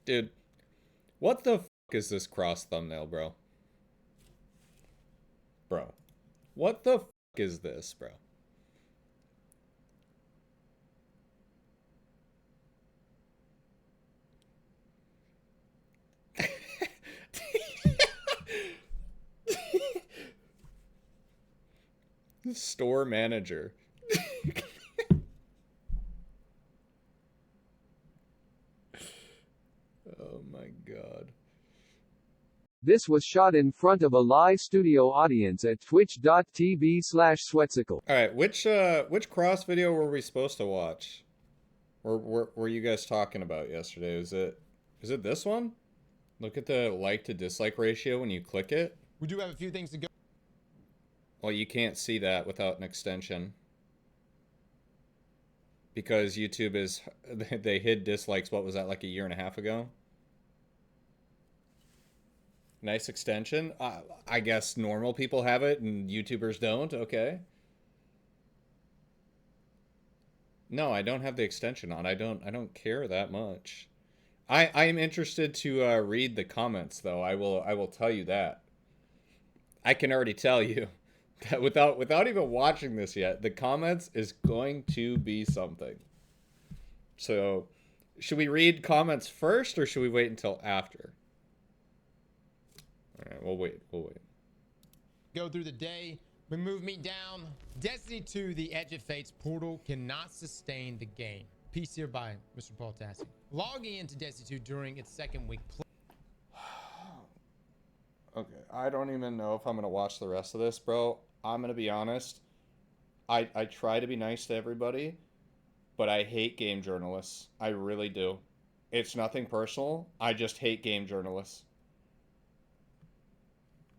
Dude, what the fuck is this cross thumbnail, bro? Bro, what the fuck is this, bro? Store manager. Oh my god. This was shot in front of a live studio audience at twitch.tv/Sweatcicle. Alright, which cross video were we supposed to watch? Were you guys talking about yesterday? Is it this one? Look at the like to dislike ratio when you click it. We do have a few things to go. Well, you can't see that without an extension. Because YouTube is they hid dislikes, what was that, like a year and a half ago? Nice extension. I guess normal people have it and YouTubers don't. Okay. No, I don't have the extension on. I don't care that much. I am interested to read the comments though. I will tell you that. I can already tell you that without even watching this yet, the comments is going to be something. So, should we read comments first or should we wait until after? All right, we'll wait. Go through the day. Remove me down. Destiny 2, The Edge of Fate's portal cannot sustain the game. Peace here by Mr. Paul Tassi. Logging into Destiny 2 during its second week. Okay, I don't even know if I'm gonna watch the rest of this, bro. I'm gonna be honest. I try to be nice to everybody, but I hate game journalists. I really do. It's nothing personal. I just hate game journalists.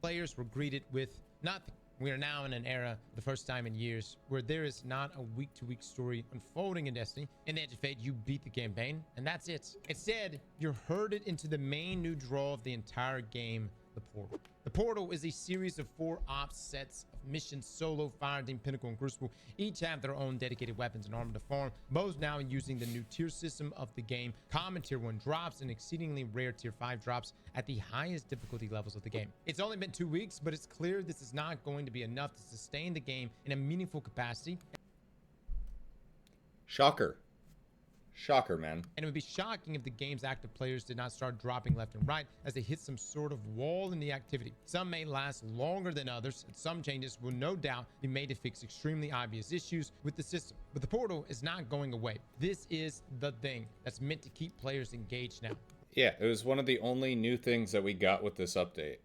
Players were greeted with nothing. We are now in an era, the first time in years, where there is not a week-to-week story unfolding in Destiny. In the Edge of Fate, you beat the campaign, and that's it. Instead, you're herded into the main new draw of the entire game, the Portal. The Portal is a series of 4 ops sets of missions: Solo, Fireteam, Pinnacle, and Crucible. Each have their own dedicated weapons and armor to farm, both now using the new tier system of the game. Common tier 1 drops and exceedingly rare tier 5 drops at the highest difficulty levels of the game. It's only been 2 weeks, but it's clear this is not going to be enough to sustain the game in a meaningful capacity. Shocker. Shocker, man. And it would be shocking if the game's active players did not start dropping left and right as they hit some sort of wall in the activity. Some may last longer than others, and some changes will no doubt be made to fix extremely obvious issues with the system. But the portal is not going away. This is the thing that's meant to keep players engaged now. Yeah, it was one of the only new things that we got with this update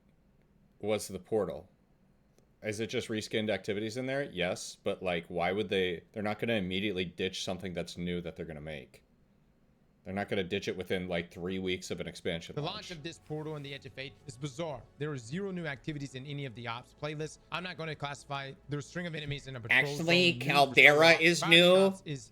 was the portal. Is it just reskinned activities in there? Yes, but like, why would they're not going to immediately ditch something that's new that they're going to make. They're not going to ditch it within like 3 weeks of an expansion The launch. launch of this portal in the Edge of Fate is bizarre. There are 0 new activities in any of the ops playlists. I'm not going to classify their string of enemies in a patrol Actually, zone. Caldera is new. Is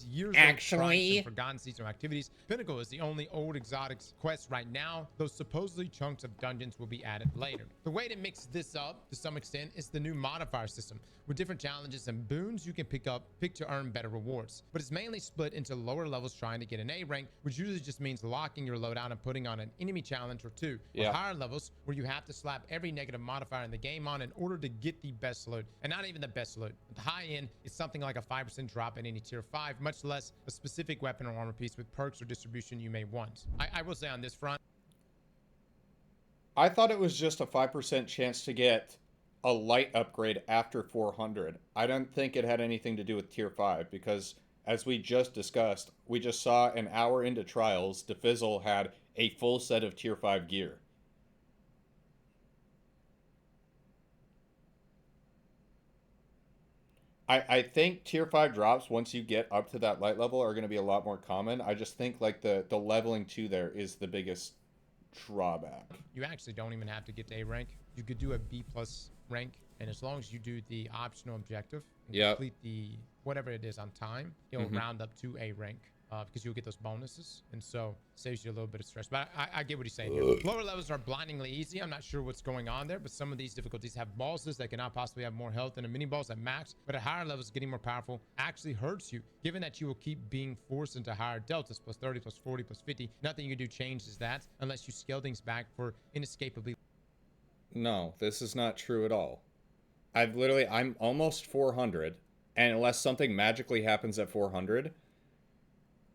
years Actually, of forgotten seasonal activities. Pinnacle is the only old exotics quest right now, though supposedly chunks of dungeons will be added later. The way to mix this up to some extent is the new modifier system. With different challenges and boons you can pick to earn better rewards. But it's mainly split into lower levels trying to get an A rank, which usually just means locking your loadout and putting on an enemy challenge or 2. Or higher levels where you have to slap every negative modifier in the game on in order to get the best loot. And not even the best loot. At the high end, it's something like a 5% drop in any tier 5, much less a specific weapon or armor piece with perks or distribution you may want. I will say on this front, I thought it was just a 5% chance to get a light upgrade after 400. I don't think it had anything to do with tier 5 because, as we just discussed, we just saw an hour into trials, DeFizzle had a full set of tier 5 gear. I think tier 5 drops once you get up to that light level are going to be a lot more common. I just think like the leveling 2 there is the biggest drawback. You actually don't even have to get to A rank. You could do a B+ rank, and as long as you do the optional objective and complete the whatever it is on time, it'll round up to A rank. because you'll get those bonuses, and so saves you a little bit of stress. But I get what he's saying here. Lower levels are blindingly easy. I'm not sure what's going on there, but some of these difficulties have bosses that cannot possibly have more health than a mini boss at max, but at higher levels, getting more powerful actually hurts you, given that you will keep being forced into higher deltas, plus 30, plus 40, plus 50. Nothing you can do changes that unless you scale things back for inescapably. No, this is not true at all. I'm almost 400, and unless something magically happens at 400,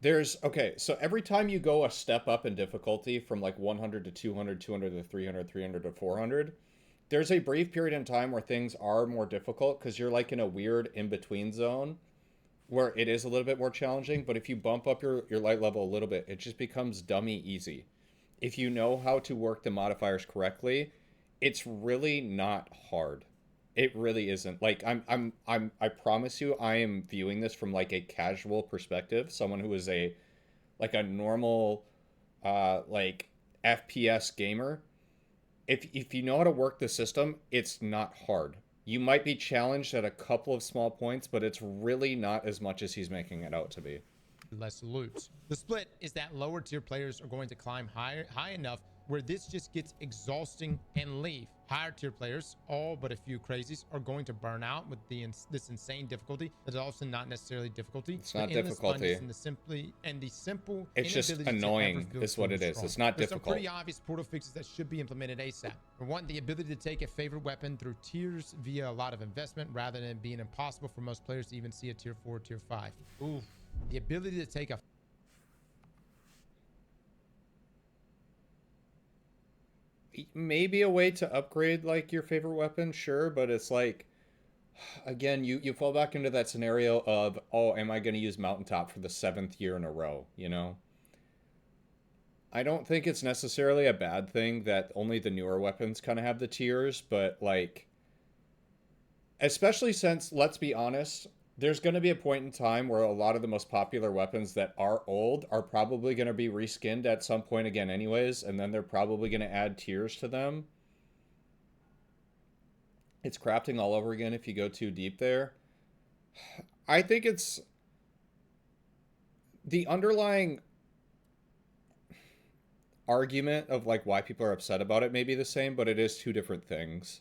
okay, so every time you go a step up in difficulty from like 100 to 200, 200 to 300, 300 to 400, there's a brief period in time where things are more difficult because you're like in a weird in-between zone where it is a little bit more challenging, but if you bump up your light level a little bit, it just becomes dummy easy. If you know how to work the modifiers correctly, it's really not hard. It really isn't. Like I promise you, I am viewing this from like a casual perspective, someone who is a normal like FPS gamer. If you know how to work the system, it's not hard. You might be challenged at a couple of small points, but it's really not as much as he's making it out to be. Less loot. The split is that lower tier players are going to climb high enough where this just gets exhausting and leave. Higher tier players, all but a few crazies, are going to burn out with this insane difficulty that is also not necessarily difficulty. It's not difficulty. And the simple it's just annoying is what it is. It's not There's difficult. some pretty obvious portal fixes that should be implemented ASAP. For one, the ability to take a favorite weapon through tiers via a lot of investment rather than being impossible for most players to even see a tier 4 or tier 5. Ooh. The ability to take a maybe a way to upgrade like your favorite weapon, sure, but it's like again, you fall back into that scenario of, oh, am I going to use mountaintop for the 7th year in a row, you know? I don't think it's necessarily a bad thing that only the newer weapons kind of have the tiers, but like especially since, let's be honest, there's going to be a point in time where a lot of the most popular weapons that are old are probably going to be reskinned at some point again anyways, and then they're probably going to add tiers to them. It's crafting all over again if you go too deep there. I think it's the underlying argument of like why people are upset about it may be the same, but it is two different things.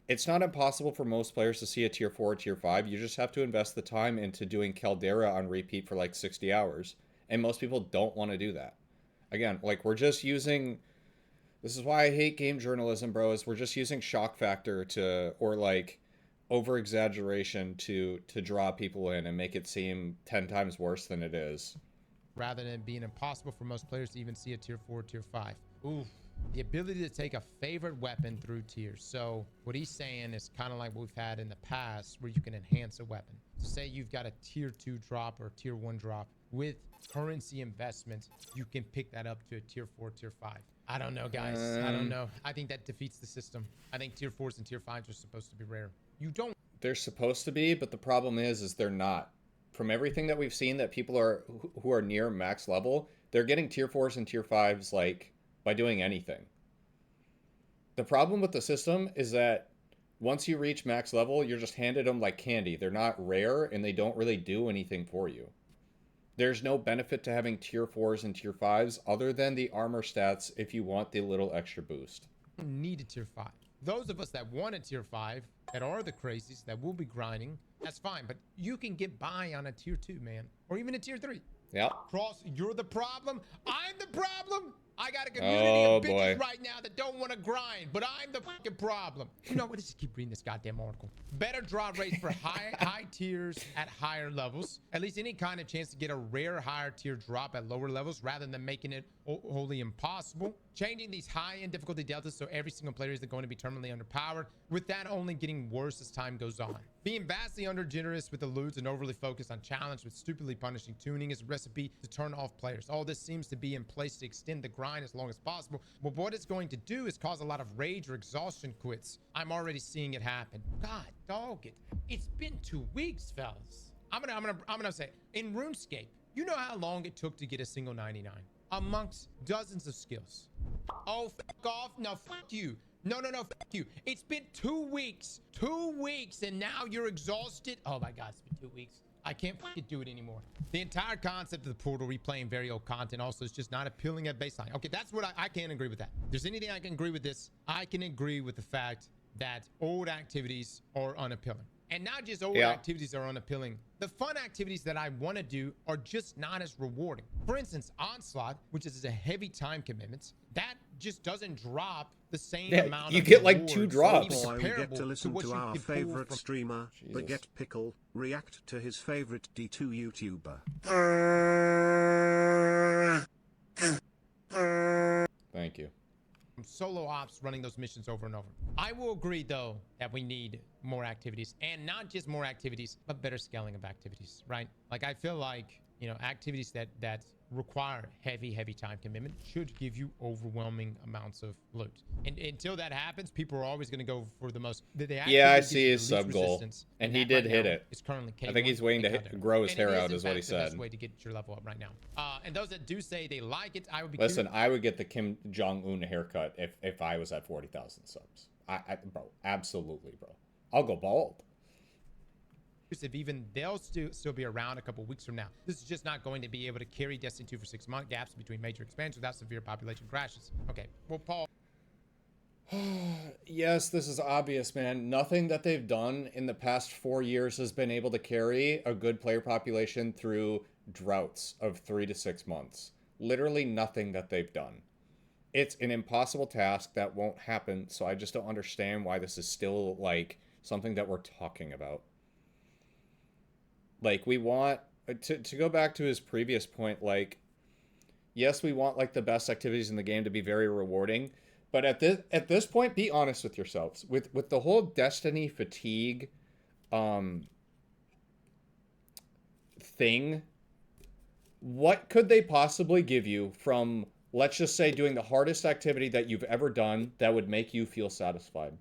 It's not impossible for most players to see a tier 4 or tier 5. You just have to invest the time into doing Caldera on repeat for like 60 hours. And most people don't want to do that. Again, like we're just using... This is why I hate game journalism, bro, is we're just using shock factor or like over-exaggeration to draw people in and make it seem 10 times worse than it is. Rather than being impossible for most players to even see a tier 4 or tier 5. Ooh. The ability to take a favorite weapon through tiers. So what he's saying is kind of like what we've had in the past where you can enhance a weapon. So say you've got a tier 2 drop or tier 1 drop with currency investment, you can pick that up to a tier 4, tier 5. I don't know, guys. I don't know. I think that defeats the system. I think tier 4s and tier 5s are supposed to be rare. You don't. They're supposed to be, but the problem is they're not. From everything that we've seen that people are who are near max level, they're getting tier 4s and tier 5s like by doing anything. The problem with the system is that once you reach max level, you're just handed them like candy. They're not rare and they don't really do anything for you. There's no benefit to having tier 4s and tier 5s other than the armor stats if you want the little extra boost. Need a tier 5. Those of us that want a tier 5, that are the crazies, that will be grinding, that's fine. But you can get by on a tier 2, man. Or even a tier 3. Yeah. Cross, you're the problem. I'm the problem. I got a community of bitches right now that don't want to grind, but I'm the fucking problem. You know what? Let's just keep reading this goddamn article. Better draw rates for high tiers at higher levels. At least any kind of chance to get a rare higher tier drop at lower levels rather than making it wholly impossible. Changing these high-end difficulty deltas so every single player is going to be terminally underpowered, with that only getting worse as time goes on. Being vastly under-generous with the loots and overly focused on challenge with stupidly punishing tuning is a recipe to turn off players. All this seems to be in place to extend the grind as long as possible, but what it's going to do is cause a lot of rage or exhaustion quits. I'm already seeing it happen. God, dog it. It's been 2 weeks, fellas. I'm gonna say, in RuneScape, you know how long it took to get a single 99? Amongst dozens of skills. Oh, fuck off. No, fuck you. No, fuck you. It's been 2 weeks. 2 weeks, and now you're exhausted. Oh my God, it's been 2 weeks. I can't fucking do it anymore. The entire concept of the portal replaying very old content also is just not appealing at baseline. Okay, that's what I can't agree with that. If there's anything I can agree with this, I can agree with the fact that old activities are unappealing. And not just old activities are unappealing. The fun activities that I want to do are just not as rewarding. For instance, Onslaught, which is a heavy time commitment, that just doesn't drop the same amount you of get like 2 rewards, drops. Boy, we get to listen what to you our can pull favorite from- streamer, Jesus. Baguette Pickle, react to his favorite D2 YouTuber. Thank you. Solo ops running those missions over and over. I will agree though that we need more activities, and not just more activities, but better scaling of activities, right? Like I feel like, you know, activities that require heavy time commitment should give you overwhelming amounts of loot. And until that happens, people are always going to go for the most. Yeah, I see his sub goal, and he did hit it. It's currently K1. I think he's waiting to grow his hair out, is what he the said. best way to get your level up right now. And those that do say they like it, I would be. Listen, I would get the Kim Jong-un haircut if I was at 40,000 subs. Bro, absolutely, bro. I'll go bald. If even they'll still be around a couple weeks from now. This is just not going to be able to carry Destiny 2 for 6 months, gaps between major expansions without severe population crashes. Okay, well, Paul. Yes, this is obvious, man. Nothing that they've done in the past 4 years has been able to carry a good player population through droughts of 3 to 6 months. Literally nothing that they've done. It's an impossible task that won't happen, so I just don't understand why this is still, like, something that we're talking about. Like, we want, to go back to his previous point, like, yes, we want, like, the best activities in the game to be very rewarding, but at this point, be honest with yourselves. With the whole Destiny fatigue thing, what could they possibly give you from, let's just say, doing the hardest activity that you've ever done that would make you feel satisfied?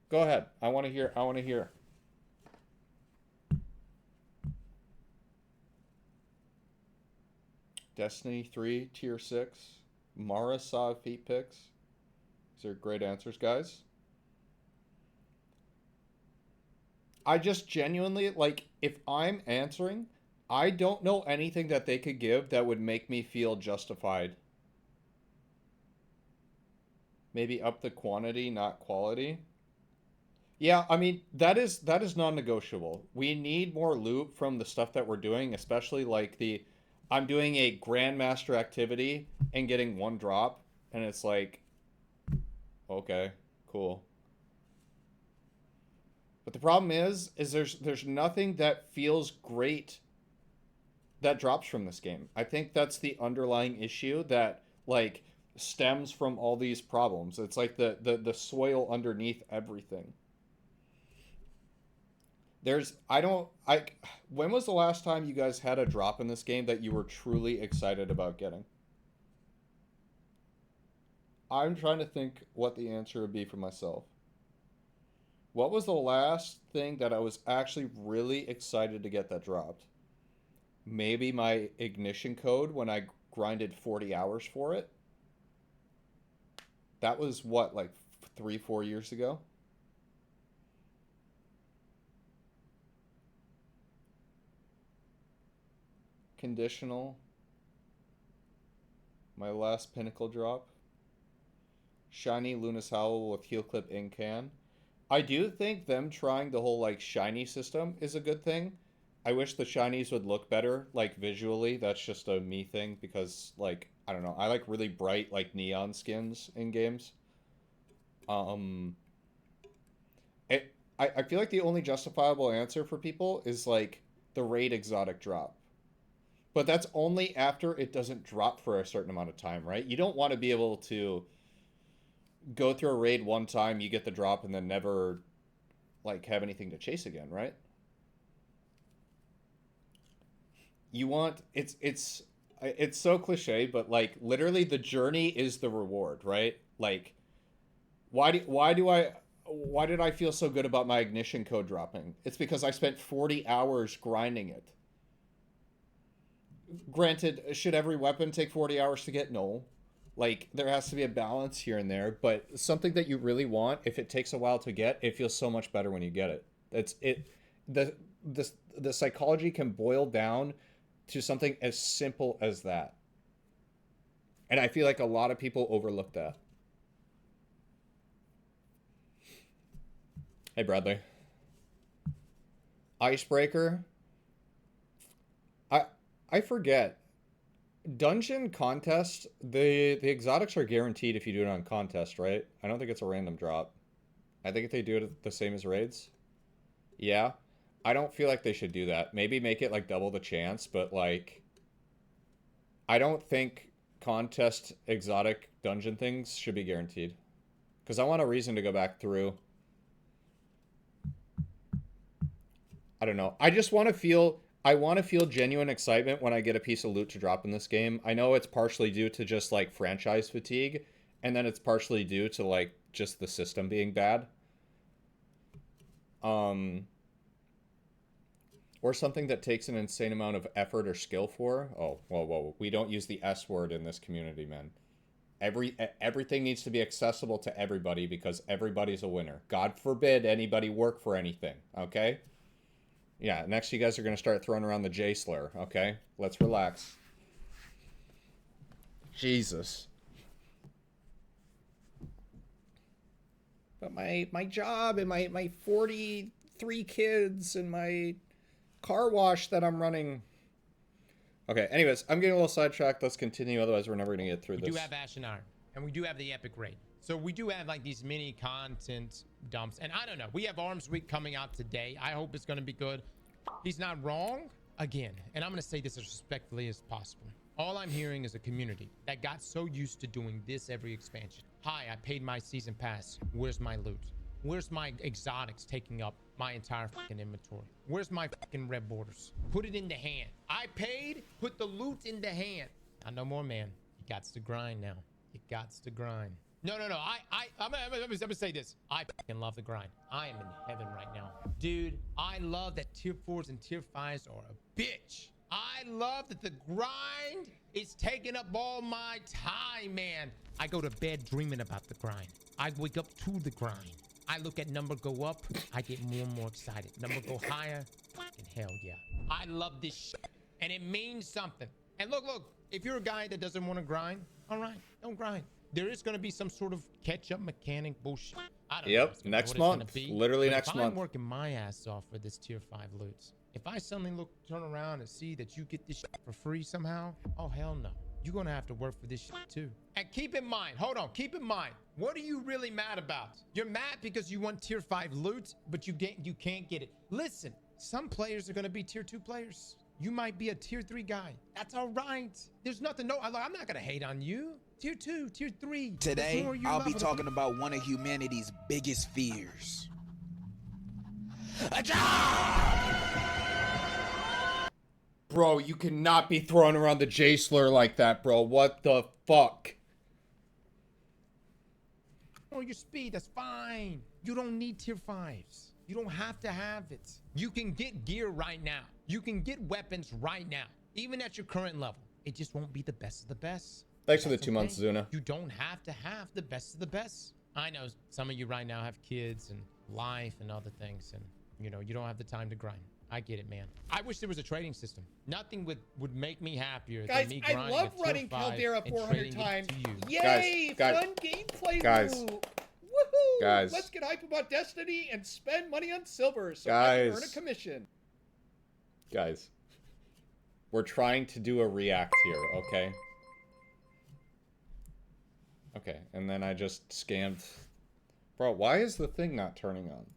Go ahead. I want to hear. Destiny 3, Tier 6. Mara saw feet pics. These are great answers, guys. I just genuinely, like, if I'm answering, I don't know anything that they could give that would make me feel justified. Maybe up the quantity, not quality. Yeah, I mean, that is non-negotiable. We need more loot from the stuff that we're doing, especially like I'm doing a Grandmaster activity and getting 1 drop, and it's like, okay, cool. But the problem is there's nothing that feels great that drops from this game. I think that's the underlying issue that, like, stems from all these problems. It's like the soil underneath everything. When was the last time you guys had a drop in this game that you were truly excited about getting? I'm trying to think what the answer would be for myself. What was the last thing that I was actually really excited to get that dropped? Maybe my ignition code when I grinded 40 hours for it. That was what, like 3-4 years ago? Conditional. My last pinnacle drop. Shiny Luna's Howl with heal clip in can. I do think them trying the whole, like, shiny system is a good thing. I wish the shinies would look better, like, visually. That's just a me thing because, like, I don't know. I like really bright, like, neon skins in games. I feel like the only justifiable answer for people is, like, the raid exotic drop. But that's only after it doesn't drop for a certain amount of time, right? You don't want to be able to go through a raid one time, you get the drop, and then never, like, have anything to chase again, right? You want... It's so cliche, but, like, literally the journey is the reward, right? Like, why did I feel so good about my ignition code dropping? It's because I spent 40 hours grinding it. Granted, should every weapon take 40 hours to get? No. Like, there has to be a balance here and there, but something that you really want, if it takes a while to get, it feels so much better when you get it. the psychology can boil down to something as simple as that. And I feel like a lot of people overlook that. Hey, Bradley. Icebreaker. I forget. Dungeon contest, the exotics are guaranteed if you do it on contest, right? I don't think it's a random drop. I think if they do it the same as raids. Yeah. I don't feel like they should do that. Maybe make it like double the chance, but like I don't think contest exotic dungeon things should be guaranteed. Because I want a reason to go back through. I don't know. I want to feel genuine excitement when I get a piece of loot to drop in this game. I know it's partially due to just like franchise fatigue, and then it's partially due to like just the system being bad. Or something that takes an insane amount of effort or skill for. Oh, whoa. We don't use the S word in this community, man. Everything needs to be accessible to everybody because everybody's a winner. God forbid anybody work for anything, okay? Yeah, next you guys are going to start throwing around the J slur, okay? Let's relax. Jesus. But my job and my 43 kids and my car wash that I'm running. Okay, anyways, I'm getting a little sidetracked. Let's continue, otherwise we're never going to get through this. We do have Ash and Iron, and we do have the Epic Raid. So we do have like these mini content dumps. And I don't know, we have Arms Week coming out today. I hope it's going to be good. He's not wrong again. And I'm going to say this as respectfully as possible. All I'm hearing is a community that got so used to doing this every expansion. Hi, I paid my season pass. Where's my loot? Where's my exotics taking up my entire fucking inventory? Where's my fucking red borders? Put it in the hand. I paid, put the loot in the hand. No more, man. You gots to grind now. You gots to grind. No. I'm gonna say this. I fucking love the grind. I am in heaven right now. Dude, I love that tier 4s and tier 5s are a bitch. I love that the grind is taking up all my time, man. I go to bed dreaming about the grind. I wake up to the grind. I look at number go up, I get more and more excited. Number go higher, fucking hell yeah. I love this shit, and it means something. And look, if you're a guy that doesn't want to grind, all right, don't grind. There is going to be some sort of catch-up mechanic bullshit. I don't know Yep, next month. Literally next month. I'm working my ass off for this tier 5 loot. If I suddenly turn around and see that you get this shit for free somehow, oh hell no. You're going to have to work for this shit too. And keep in mind, hold on, keep in mind, what are you really mad about? You're mad because you want tier 5 loot, but you can't get it. Listen, some players are going to be tier 2 players. You might be a tier 3 guy. That's all right. There's nothing, I'm not going to hate on you. Tier 2, tier 3. Today, I'll be talking about one of humanity's biggest fears. A job! Bro, you cannot be throwing around the J slur like that, bro. What the fuck? Oh, your speed, that's fine. You don't need tier 5s. You don't have to have it. You can get gear right now. You can get weapons right now, even at your current level. It just won't be the best of the best. Thanks for the 2 months, Zuna. You don't have to have the best of the best. I know some of you right now have kids and life and other things, and you don't have the time to grind. I get it, man. I wish there was a trading system. Nothing would make me happier than me grinding. Guys, I love running Caldera 400 times. Yay! Fun gameplay loop. Woohoo! Guys. Let's get hype about Destiny and spend money on silver so Guys. I can earn a commission. Guys, we're trying to do a react here, okay? Okay, and then I just scanned. Bro, why is the thing not turning on?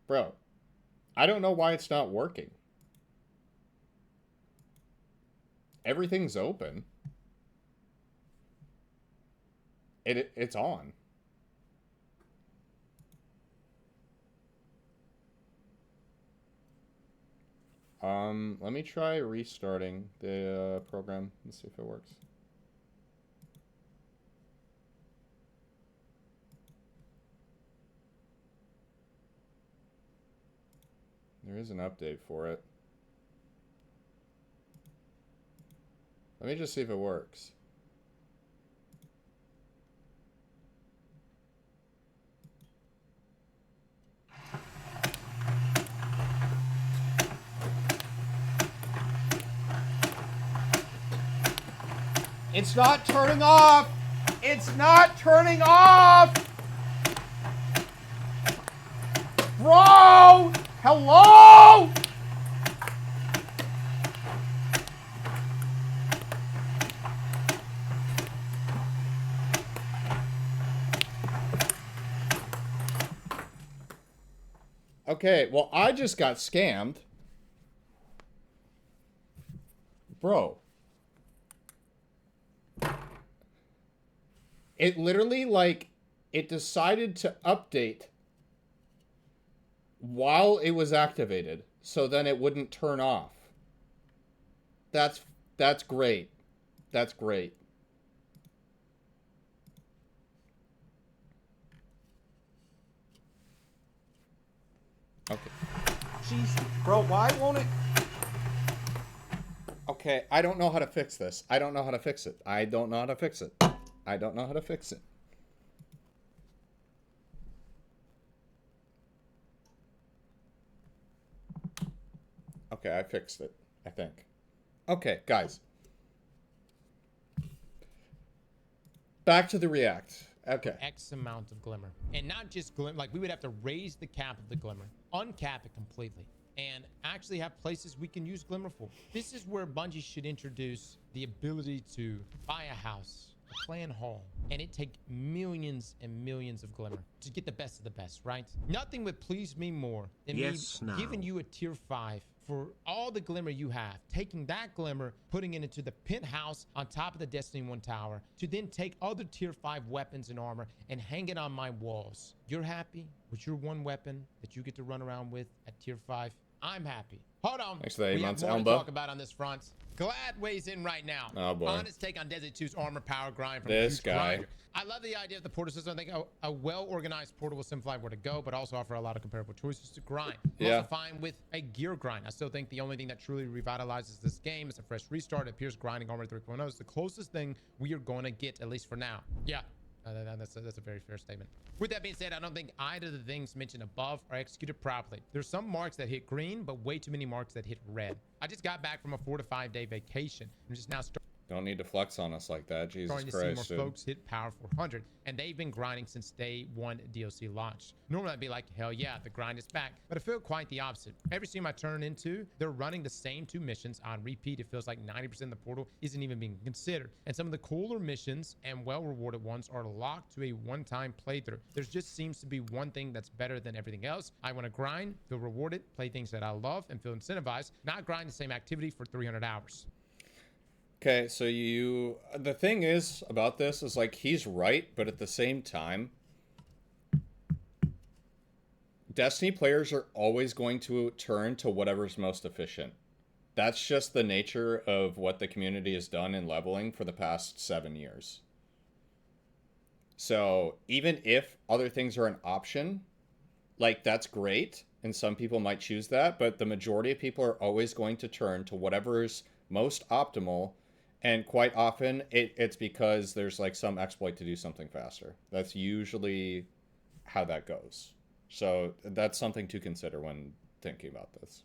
Bro, I don't know why it's not working. Everything's open. It's on. Let me try restarting the program and see if it works. There is an update for it. Let me just see if it works. It's not turning off. It's not turning off. Bro! Hello? Okay, well, I just got scammed. Bro. It literally, like, it decided to update while it was activated, so then it wouldn't turn off. That's great. That's great. Okay. Jeez, bro, why won't it? Okay, I don't know how to fix this. I don't know how to fix it. I don't know how to fix it. I don't know how to fix it. Okay, I fixed it, I think. Okay, guys. Back to the React. Okay. X amount of glimmer. And not just glimmer, like we would have to raise the cap of the glimmer, uncap it completely, and actually have places we can use glimmer for. This is where Bungie should introduce the ability to buy a house, a clan hall, and it take millions and millions of glimmer to get the best of the best, right? Nothing would please me more than me giving you a tier 5 for all the glimmer you have, taking that glimmer, putting it into the penthouse on top of the Destiny 1 tower, to then take other tier 5 weapons and armor and hang it on my walls. You're happy with your one weapon that you get to run around with at tier 5? I'm happy. Hold on. We have more to talk about on this front. Glad weighs in right now. Oh boy. Honest take on Desert 2's armor power grind from this guy. Grinder. I love the idea of the portal system. I think a well-organized portal will simplify where to go, but also offer a lot of comparable choices to grind. I'm also fine with a gear grind. I still think the only thing that truly revitalizes this game is a fresh restart. It appears grinding armor 3.0 is the closest thing we are going to get, at least for now. Yeah. That's a very fair statement. With that being said, I don't think either of the things mentioned above are executed properly. There's some marks that hit green, but way too many marks that hit red. I just got back from a 4 to 5 day vacation. I'm just now Don't need to flex on us like that, Jesus starting to Christ, see more folks hit Power 400, and they've been grinding since day 1 DLC launch. Normally I'd be like, hell yeah, the grind is back, but I feel quite the opposite. Every stream I turn into, they're running the same 2 missions on repeat. It feels like 90% of the portal isn't even being considered, and some of the cooler missions and well-rewarded ones are locked to a one-time playthrough. There just seems to be one thing that's better than everything else. I want to grind, feel rewarded, play things that I love, and feel incentivized, not grind the same activity for 300 hours. Okay, so the thing is about this is, like, he's right, but at the same time, Destiny players are always going to turn to whatever's most efficient. That's just the nature of what the community has done in leveling for the past 7 years. So even if other things are an option, like, that's great, and some people might choose that, but the majority of people are always going to turn to whatever is most optimal. And quite often, it's because there's, like, some exploit to do something faster. That's usually how that goes. So that's something to consider when thinking about this.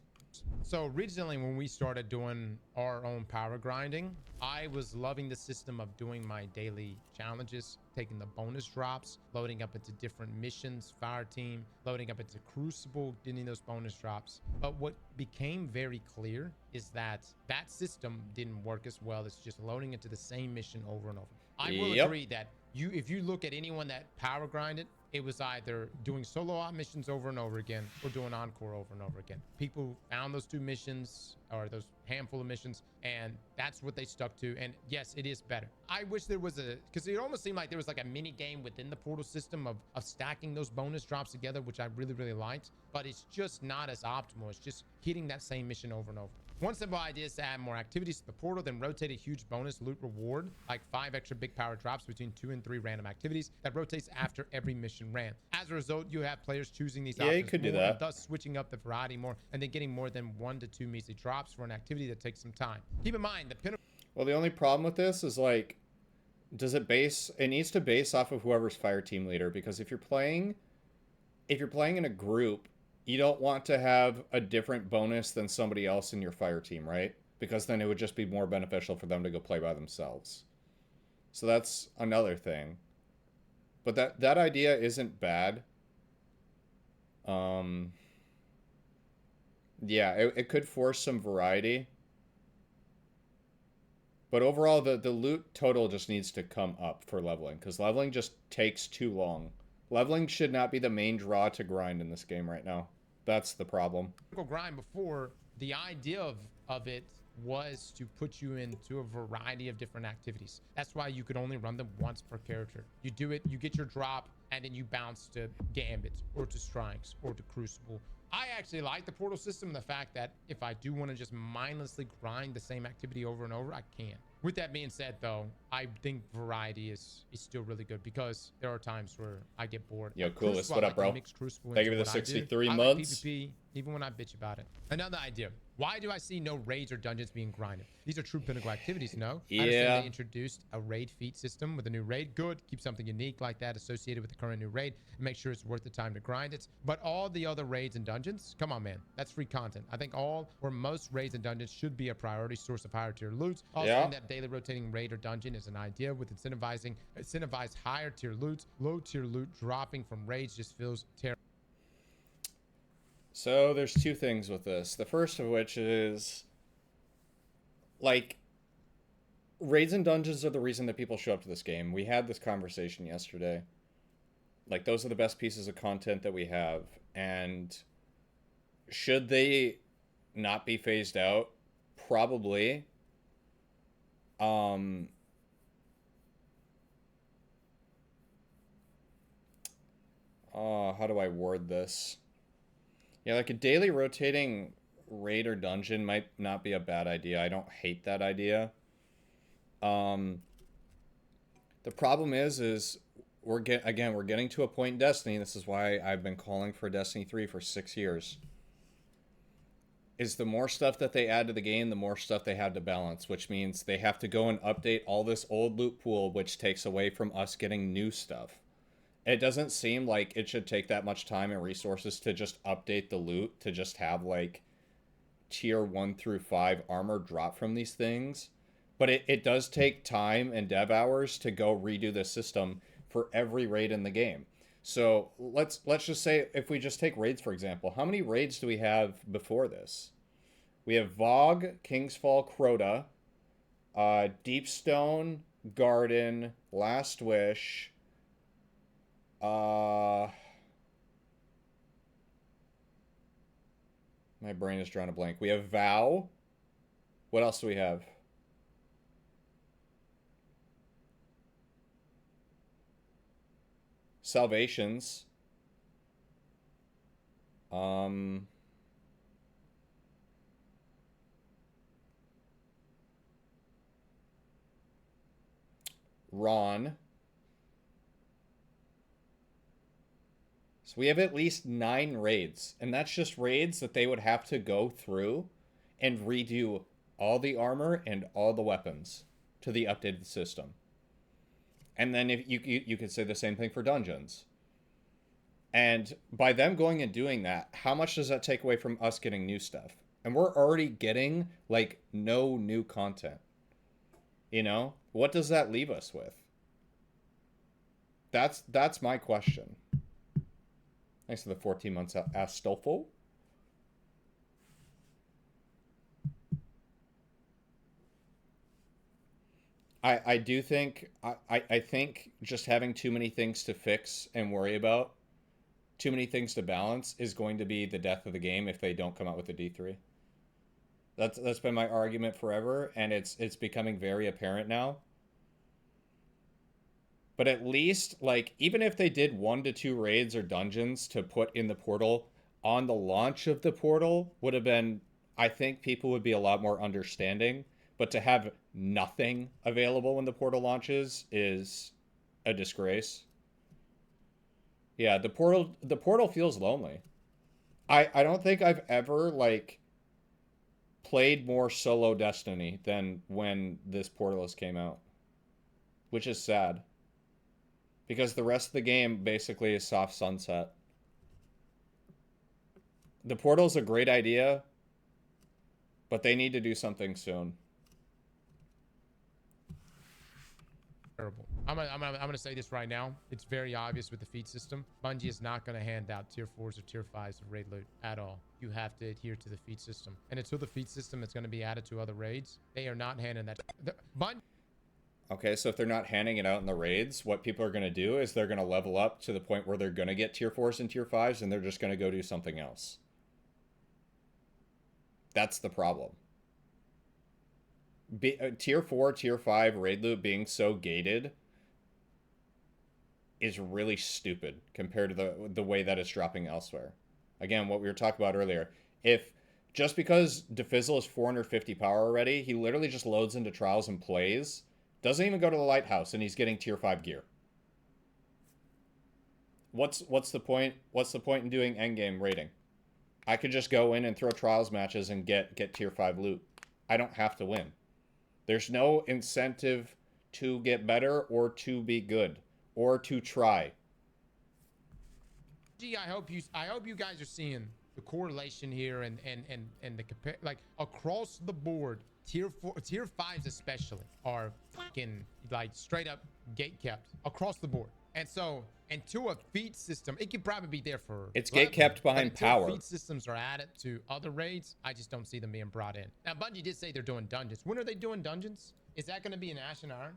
So originally, when we started doing our own power grinding, I was loving the system of doing my daily challenges, taking the bonus drops, loading up into different missions, fire team, loading up into Crucible, getting those bonus drops. But what became very clear is that that system didn't work as well as just loading into the same mission over and over. I will agree that if you look at anyone that power grinded, it was either doing solo op missions over and over again or doing encore over and over again. People found those 2 missions or those handful of missions, and that's what they stuck to. And yes, it is better. I wish there was because it almost seemed like there was like a mini game within the portal system of stacking those bonus drops together, which I really, really liked, but it's just not as optimal. It's just hitting that same mission over and over. One simple idea is to add more activities to the portal, then rotate a huge bonus loot reward, like 5 extra big power drops between 2 and 3 random activities that rotates after every mission ran. As a result, you have players choosing these options you could more, do that. and thus switching up the variety more, and then getting more than 1 to 2 measly drops for an activity that takes some time. Keep in mind, the pinnacle. Well, the only problem with this is, like, it needs to base off of whoever's fire team leader, because if you're playing in a group, you don't want to have a different bonus than somebody else in your fire team, right? Because then it would just be more beneficial for them to go play by themselves. So that's another thing. But that idea isn't bad. Um, yeah, it could force some variety. But overall, the loot total just needs to come up for leveling, because leveling just takes too long. Leveling should not be the main draw to grind in this game right now. That's the problem. Grind before, the idea of it was to put you into a variety of different activities. That's why you could only run them once per character. You do it, you get your drop, and then you bounce to Gambit or to Strikes or to Crucible. I actually like the portal system and the fact that if I do want to just mindlessly grind the same activity over and over, I can. With that being said, though, I think variety is still really good, because there are times where I get bored. Yo, Like Coolest, Crucible, what I up, like to bro? mix Crucible Thank you into for the what I do. 63 I like months. PvP, even when I bitch about it. Another idea. Why do I see no raids or dungeons being grinded? These are true pinnacle activities, no? I understand Yeah. they introduced a raid feat system with a new raid. Good. Keep something unique like that associated with the current new raid and make sure it's worth the time to grind it. But all the other raids and dungeons, come on, man. That's free content. I think all or most raids and dungeons should be a priority source of higher tier loot. Also, Yeah. in that daily rotating raid or dungeon is an idea with incentivize higher tier loot. Low tier loot dropping from raids just feels terrible. So there's two things with this. The first of which is, like, raids and dungeons are the reason that people show up to this game. We had this conversation yesterday. Like, those are the best pieces of content that we have. And should they not be phased out? Probably. How do I word this? Yeah, like a daily rotating raid or dungeon might not be a bad idea. I don't hate that idea. Um, the problem is we're getting to a point in Destiny. This is why I've been calling for Destiny 3 for 6 years. Is the more stuff that they add to the game, the more stuff they have to balance, which means they have to go and update all this old loot pool, which takes away from us getting new stuff. It doesn't seem like it should take that much time and resources to just update the loot, to just have like tier 1 through 5 armor drop from these things. But it does take time and dev hours to go redo the system for every raid in the game. So let's just say, if we just take raids for example, how many raids do we have before this? We have Vogue, Kingsfall, Crota, Deepstone, Garden, Last Wish, my brain is drawing a blank. We have Vow. What else do we have? Salvations. Ron. So we have at least 9 raids, and that's just raids that they would have to go through and redo all the armor and all the weapons to the updated system. And then if you could say the same thing for dungeons. And by them going and doing that, how much does that take away from us getting new stuff? And we're already getting like no new content. You know? What does that leave us with? That's my question. Thanks for the 14 months, Astolfo. I do think I think just having too many things to fix and worry about, too many things to balance, is going to be the death of the game if they don't come out with a D3. That's been my argument forever, and it's becoming very apparent now. But at least, like, even if they did 1 to 2 raids or dungeons to put in the portal on the launch of the portal, would have been, I think people would be a lot more understanding. But to have nothing available when the portal launches is a disgrace. Yeah, the portal feels lonely. I don't think I've ever like played more solo Destiny than when this Portalist came out, which is sad, because the rest of the game basically is soft sunset. The Portal's a great idea, but they need to do something soon. terrible. I'm gonna say this right now. It's very obvious with the feed system. Bungie is not gonna hand out tier 4s or tier 5s of raid loot at all. You have to adhere to the feed system. And until the feed system is gonna be added to other raids, they are not handing that. Okay, so if they're not handing it out in the raids, what people are going to do is they're going to level up to the point where they're going to get tier 4s and tier 5s, and they're just going to go do something else. That's the problem. Tier 4, tier 5 raid loot being so gated is really stupid compared to the way that it's dropping elsewhere. Again, what we were talking about earlier. If just because Defizzle is 450 power already, he literally just loads into trials and plays, doesn't even go to the lighthouse, and he's getting tier 5 gear. What's the point? What's the point in doing endgame raiding? I could just go in and throw trials matches and get tier 5 loot. I don't have to win. There's no incentive to get better or to be good or to try. Gee, I hope you guys are seeing the correlation here and the compare, like across the board. Tier 5s especially are fucking like straight up gate kept across the board. And so until a feed system, it could probably be there for it's gate kept behind power. Feed systems are added to other raids, I just don't see them being brought in. Now Bungie did say they're doing dungeons. When are they doing dungeons? Is that going to be in Ash and Iron?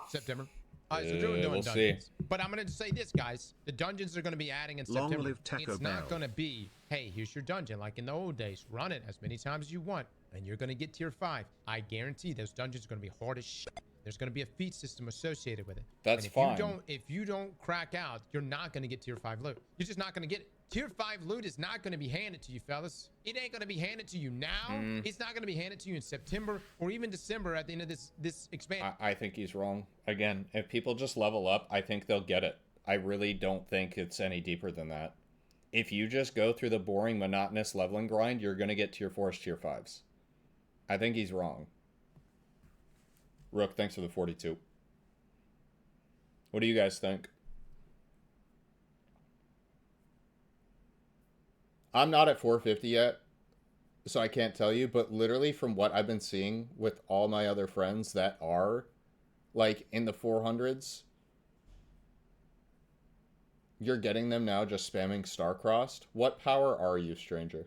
September. So they're doing we'll dungeons. see. But I'm going to say this, guys. The dungeons are going to be adding in September. Long live Taco It's not Bell. going to be, hey, here's your dungeon. Like in the old days, run it as many times as you want, and you're going to get tier 5. I guarantee those dungeons are going to be hard as shit. There's going to be a feed system associated with it. That's and fine. If you don't crack out, you're not going to get tier 5 loot. You're just not going to get it. Tier 5 loot is not going to be handed to you, fellas. It ain't going to be handed to you now. It's not going to be handed to you in September or even December at the end of this expansion. I think he's wrong. Again, if people just level up, I think they'll get it. I really don't think it's any deeper than that. If you just go through the boring, monotonous leveling grind, you're going to get tier 4s, tier 5s. I think he's wrong. Rook, thanks for the 42. What do you guys think? I'm not at 450 yet, so I can't tell you, but literally from what I've been seeing with all my other friends that are like in the 400s, you're getting them now just spamming star-crossed. What power are you, stranger?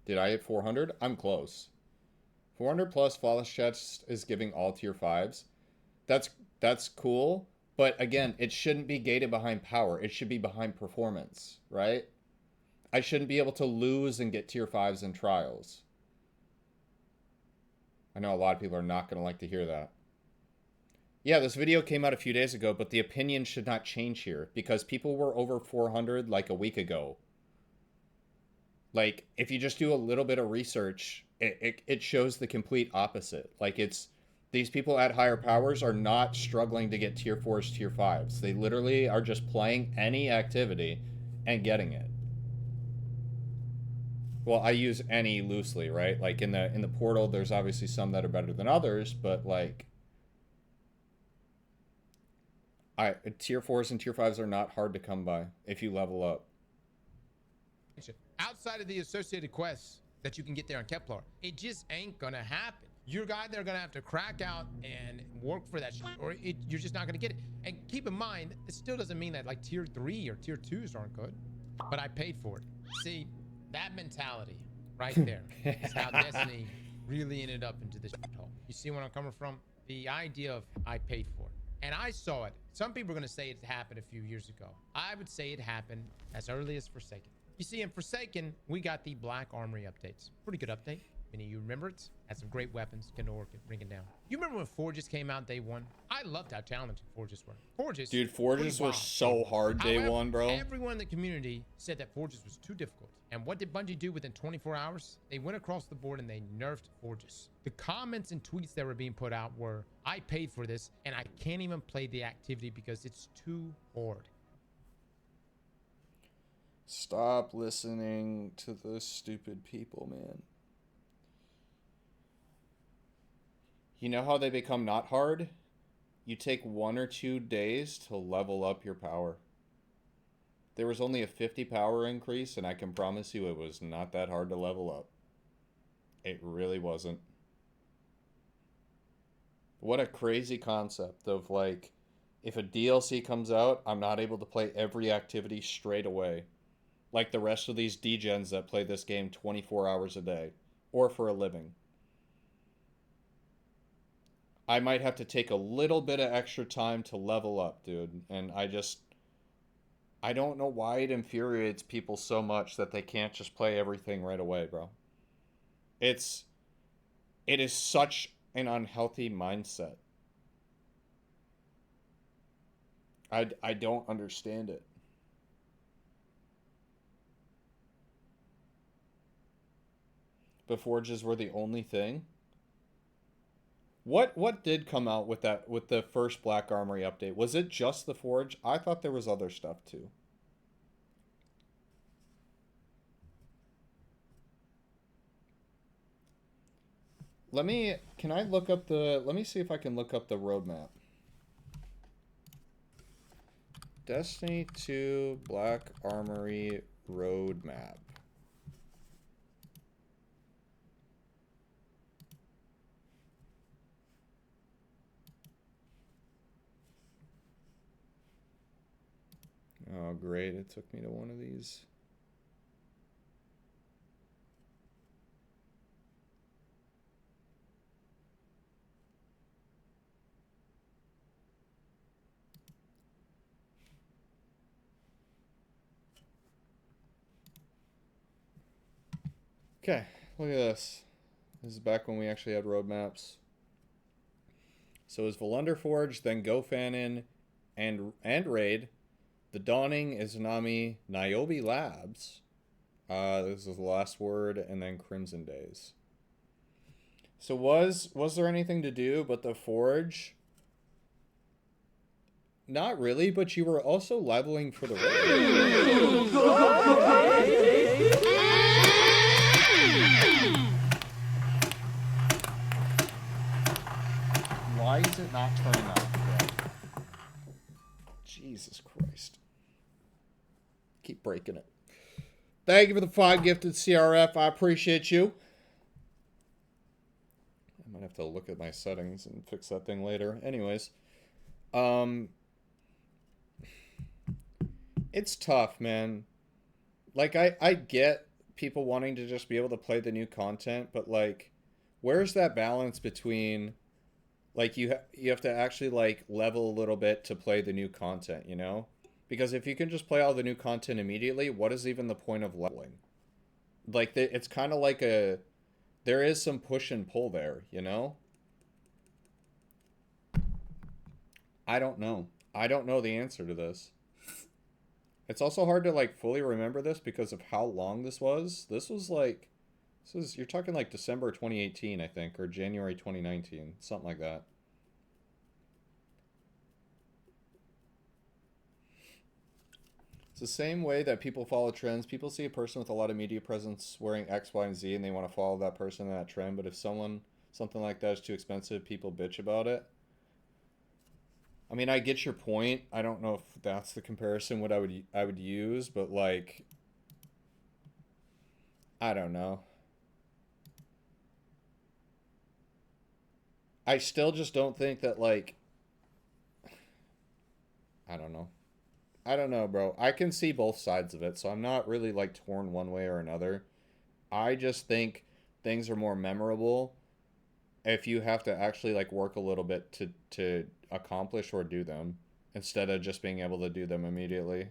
Did I hit 400? I'm close. 400 plus flawless chest is giving all tier 5s. That's cool, but again, it shouldn't be gated behind power. It should be behind performance, right? I shouldn't be able to lose and get tier 5s in trials. I know a lot of people are not going to like to hear that. Yeah, this video came out a few days ago, but the opinion should not change here because people were over 400 like a week ago. Like, if you just do a little bit of research, it shows the complete opposite. Like, these people at higher powers are not struggling to get tier 4s, tier 5s. They literally are just playing any activity and getting it. Well, I use any loosely, right? Like, in the portal, there's obviously some that are better than others, but, like, tier 4s and tier 5s are not hard to come by if you level up. Outside of the associated quests that you can get there on Kepler, it just ain't gonna happen. You're either gonna have to crack out and work for that shit, or you're just not gonna get it. And keep in mind, it still doesn't mean that like tier 3 or tier 2s aren't good, but I paid for it. See, that mentality right there is how Destiny really ended up into this hole. You see where I'm coming from? The idea of I paid for it. And I saw it. Some people are gonna say it happened a few years ago. I would say it happened as early as Forsaken. You see, in Forsaken, we got the Black Armory updates. Pretty good update. Many of you remember it. Had some great weapons. Can work it, bring it down. You remember when Forges came out day 1? I loved how talented Forges were. Forges. Dude, Forges were so hard day 1, bro. Everyone in the community said that Forges was too difficult. And what did Bungie do within 24 hours? They went across the board and they nerfed Forges. The comments and tweets that were being put out were, I paid for this and I can't even play the activity because it's too hard. Stop listening to those stupid people, man. You know how they become not hard? you take 1 or 2 days to level up your power. There was only a 50 power increase, and I can promise you it was not that hard to level up. It really wasn't. What a crazy concept of like, if a DLC comes out, I'm not able to play every activity straight away. Like the rest of these degens that play this game 24 hours a day, or for a living. I might have to take a little bit of extra time to level up, dude. And I don't know why it infuriates people so much that they can't just play everything right away, bro. It is such an unhealthy mindset. I don't understand it. But forges were the only thing. What did come out with the first Black Armory update? Was it just the forge? I thought there was other stuff too. Let me see if I can look up the roadmap. Destiny 2 Black Armory roadmap. Oh, great. It took me to one of these. Okay, look at this. This is back when we actually had roadmaps. So it was Volunder Forge, then Gofanon, and Raid. The Dawning, Izanami, Niobe Labs. This is the last word, and then Crimson Days. So was there anything to do but the Forge? Not really, but you were also leveling for the raid. Why is it not turning off? Jesus Christ. Keep breaking it. Thank you for the 5 gifted CRF. I appreciate you. I might have to look at my settings and fix that thing later. Anyways. It's tough, man. Like, I get people wanting to just be able to play the new content, but, like, where's that balance between, like, you have to actually, like, level a little bit to play the new content, you know? Because if you can just play all the new content immediately, what is even the point of leveling? Like, it's kind of like there is some push and pull there, you know? I don't know. I don't know the answer to this. It's also hard to, like, fully remember this because of how long this was. You're talking like December 2018, I think, or January 2019, something like that. It's the same way that people follow trends. People see a person with a lot of media presence wearing X, Y, and Z, and they want to follow that person in that trend. But if something like that is too expensive, people bitch about it. I mean, I get your point. I don't know if that's the comparison what I would use, but, like, I don't know. I still just don't think that, like, I don't know. I don't know, bro. I can see both sides of it, so I'm not really, like, torn one way or another. I just think things are more memorable if you have to actually, like, work a little bit to accomplish or do them instead of just being able to do them immediately.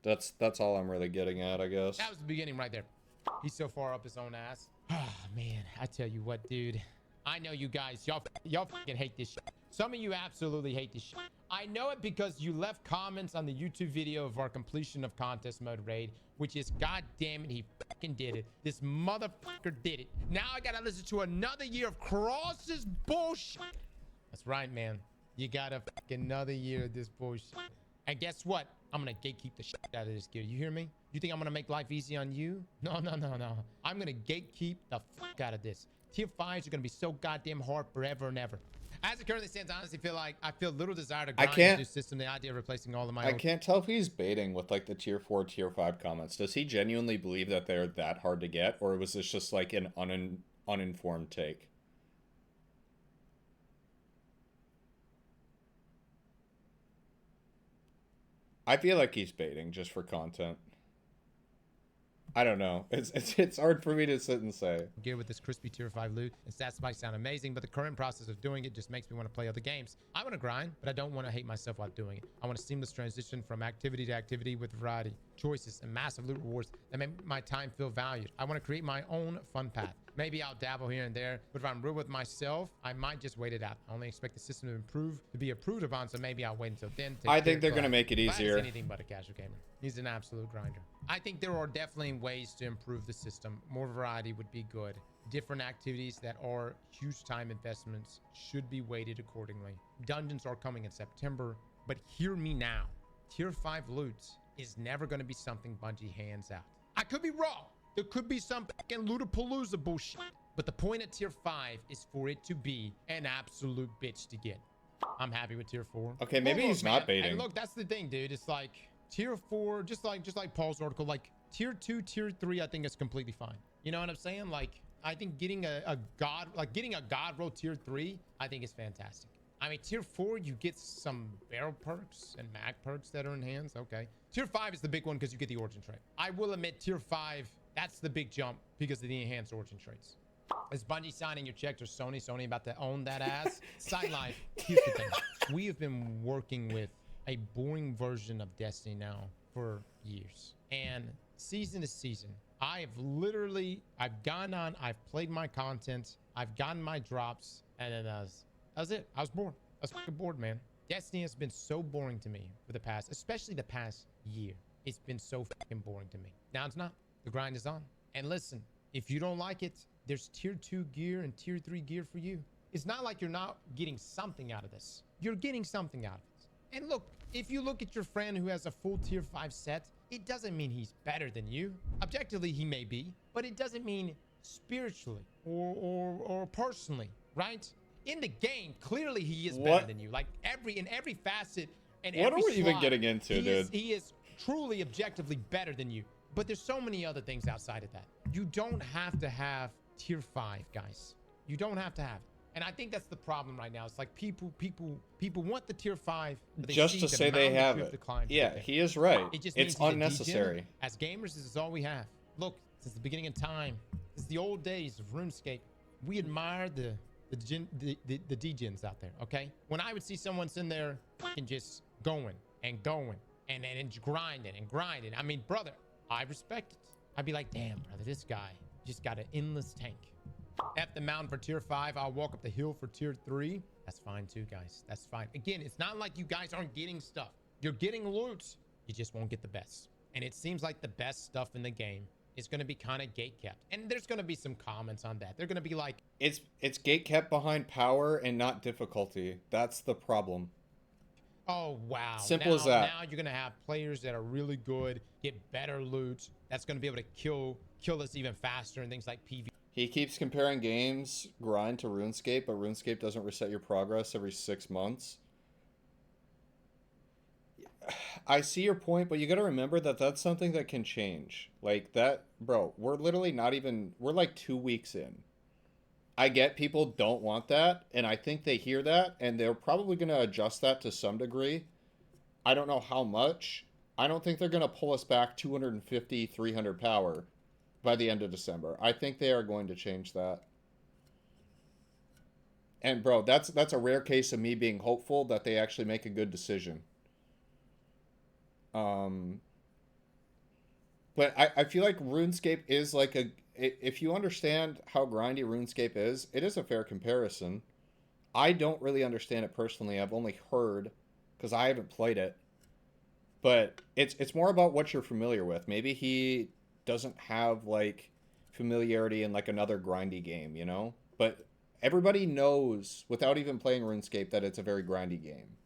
That's all I'm really getting at, I guess. That was the beginning right there. He's so far up his own ass. Ah, man, I tell you what, dude. I know you guys, y'all fucking hate this shit. Some of you absolutely hate this shit. I know it because you left comments on the YouTube video of our completion of contest mode raid, which is, god damn it, he fucking did it. This motherfucker did it. Now I gotta listen to another year of Cross's bullshit. That's right, man. You gotta fucking another year of this bullshit. And guess what? I'm gonna gatekeep the shit out of this gear. You hear me? You think I'm gonna make life easy on you? No. I'm gonna gatekeep the fuck out of this. Tier 5s are gonna be so goddamn hard forever and ever. As it currently stands, I honestly feel like I feel little desire to I grind this can't- new system. The idea of replacing all of my I old can't tell if he's baiting with like the tier 4, tier 5 comments. Does he genuinely believe that they're that hard to get, or was this just like an uninformed take? I feel like he's baiting just for content. I don't know. It's hard for me to sit and say. gear with this crispy tier 5 loot, and stats might sound amazing, but the current process of doing it just makes me want to play other games. I want to grind, but I don't want to hate myself while doing it. I want a seamless transition from activity to activity with variety, choices, and massive loot rewards that make my time feel valued. I want to create my own fun path. Maybe I'll dabble here and there, but if I'm real with myself, I might just wait it out. I only expect the system to improve, to be approved upon, so maybe I'll wait until then. I think they're going to make it easier. Anything but a casual gamer. He's an absolute grinder. I think there are definitely ways to improve the system. More variety would be good. Different activities that are huge time investments should be weighted accordingly. Dungeons are coming in September, but hear me now. Tier 5 loot is never going to be something Bungie hands out. I could be wrong. There could be some fucking Lootapalooza bullshit. But the point at tier 5 is for it to be an absolute bitch to get. I'm happy with tier 4. Okay, maybe Look, he's man, not baiting. And look, that's the thing, dude. It's like tier 4, just like Paul's article, like tier 2, tier 3, I think is completely fine. You know what I'm saying? Like, I think getting a god roll tier 3, I think is fantastic. I mean, tier 4, you get some barrel perks and mag perks that are enhanced. Okay. Tier 5 is the big one because you get the origin trait. I will admit, tier 5, that's the big jump because of the enhanced origin traits. Is Bungie signing your checks or Sony? Sony about to own that ass? Side life. Here's the thing. We have been working with a boring version of Destiny now for years. And season to season, I've gone on, I've played my content, I've gotten my drops, and then that was it. I was bored. I was fucking bored, man. Destiny has been so boring to me for the past, especially the past year. It's been so fucking boring to me. Now it's not. The grind is on. And listen, if you don't like it, there's tier 2 gear and tier 3 gear for you. It's not like you're not getting something out of this. You're getting something out of it. And look, if you look at your friend who has a full tier 5 set, it doesn't mean he's better than you. Objectively, he may be, but it doesn't mean spiritually or personally, right? In the game, clearly he is better than you. Like in every facet and what every are we even slot, getting into, dude? he is truly objectively better than you. But there's so many other things outside of that. You don't have to have tier 5, guys. You don't have to have it. And I think that's the problem right now. It's like people want the tier 5, but they just see to the say they mountain of have truth it. decline to Yeah, get there. he is right. It just It's means he's a unnecessary. degenerate. As gamers, this is all we have. Look, since the beginning of time, since the old days of RuneScape, we admire the degens out there, okay? When I would see someone sitting there and just going and grinding, I mean, brother, I respect it. I'd be like, damn, brother, this guy just got an endless tank. F the mountain for tier 5. I'll walk up the hill for tier 3. That's fine too, guys. That's fine. Again, it's not like you guys aren't getting stuff. You're getting loot. You just won't get the best. And it seems like the best stuff in the game is going to be kind of gate kept. And there's going to be some comments on that. They're going to be like, it's gate kept behind power and not difficulty. That's the problem. oh, wow. Simple as that. Now you're going to have players that are really good, get better loot. That's going to be able to kill us even faster and things like PvP. He keeps comparing games grind to RuneScape, but RuneScape doesn't reset your progress every 6 months. I see your point, but you got to remember that that's something that can change. Like that, bro, we're literally we're like 2 weeks in. I get people don't want that, and I think they hear that, and they're probably going to adjust that to some degree. I don't know how much. I don't think they're going to pull us back 250, 300 power by the end of December. I think they are going to change that. And bro, that's a rare case of me being hopeful that they actually make a good decision. But I feel like RuneScape is like if you understand how grindy RuneScape is, it is a fair comparison. I don't really understand it personally. I've only heard because I haven't played it. But it's more about what you're familiar with. Maybe he doesn't have like familiarity in like another grindy game, you know? But everybody knows without even playing RuneScape that it's a very grindy game.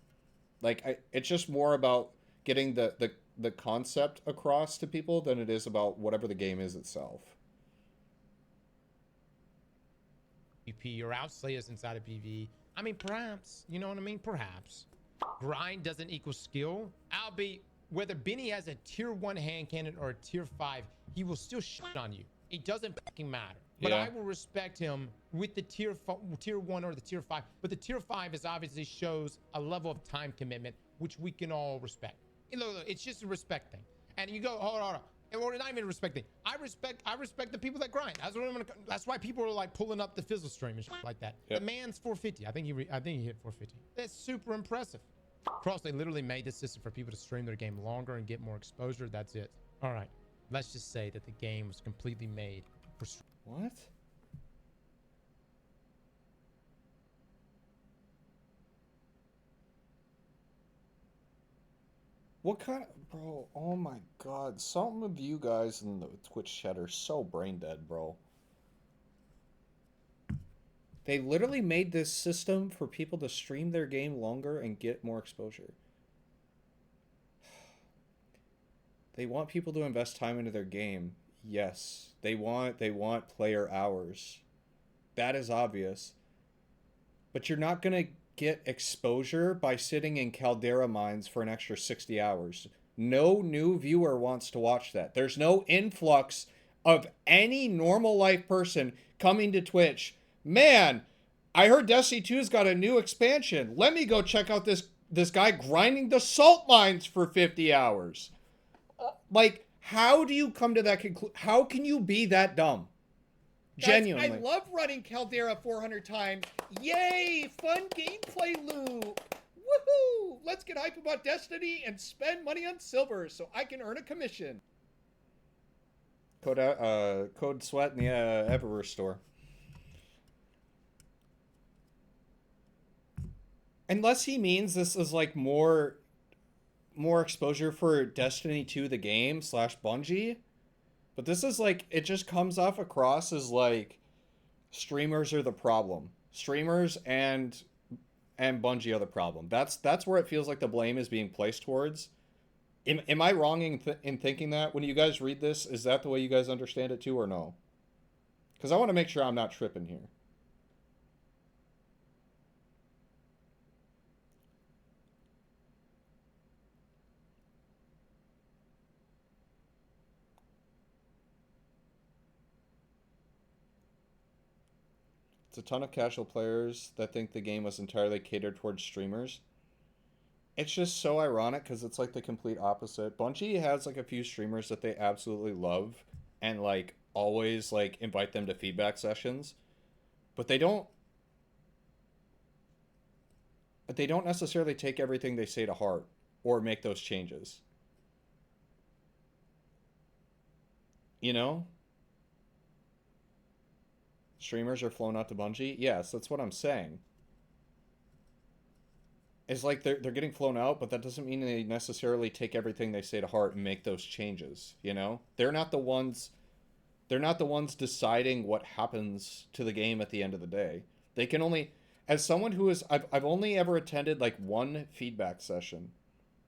Like it's just more about getting the concept across to people than it is about whatever the game is itself. PvP or outslay us inside of PvE. I mean, perhaps, you know what I mean? Perhaps. Grind doesn't equal skill. I'll be, whether Benny has a tier 1 hand cannon or a tier 5, he will still shit on you. It doesn't fucking matter. But Yeah. I will respect him with the tier 1 or the tier 5. But the tier 5 is obviously shows a level of time commitment, which we can all respect. Look, it's just a respect thing. And you go, hold on. And we're not even respecting. I respect the people that grind. That's why people are like pulling up the Fizzle stream and shit like that. Yep. The man's 450. I think he hit 450. That's super impressive. Cross, they literally made this system for people to stream their game longer and get more exposure. That's it. All right. Let's just say that the game was completely made for What? What kind of, bro? Oh my god. Some of you guys in the Twitch chat are so brain dead, bro. They literally made this system for people to stream their game longer and get more exposure. They want people to invest time into their game. Yes. They want player hours. That is obvious. But you're not going to get exposure by sitting in Caldera mines for an extra 60 hours. No new viewer wants to watch that. There's no influx of any normal life person coming to Twitch. Man, I heard Destiny 2's got a new expansion. Let me go check out this guy grinding the salt mines for 50 hours. Like, how do you come to that conclusion? How can you be that dumb? Genuinely. Guys, I love running Caldera 400 times. Yay! Fun gameplay loop. Woohoo! Let's get hype about Destiny and spend money on silver so I can earn a commission. Code Sweat in the Eververse store. Unless he means this is like more exposure for Destiny 2 the game / Bungie. But this is like, it just comes off across as like streamers are the problem. Streamers and Bungie are the problem. That's where it feels like the blame is being placed towards. Am I wrong in thinking that? When you guys read this, is that the way you guys understand it too, or no? Because I want to make sure I'm not tripping here. It's a ton of casual players that think the game was entirely catered towards streamers. It's just so ironic because it's like the complete opposite. Bungie has like a few streamers that they absolutely love and like always like invite them to feedback sessions, but they don't necessarily take everything they say to heart or make those changes. You know? Streamers are flown out to Bungie? Yes, that's what I'm saying. It's like they're getting flown out, but that doesn't mean they necessarily take everything they say to heart and make those changes, you know? They're not the ones deciding what happens to the game at the end of the day. They can only, as someone who is, I've only ever attended like one feedback session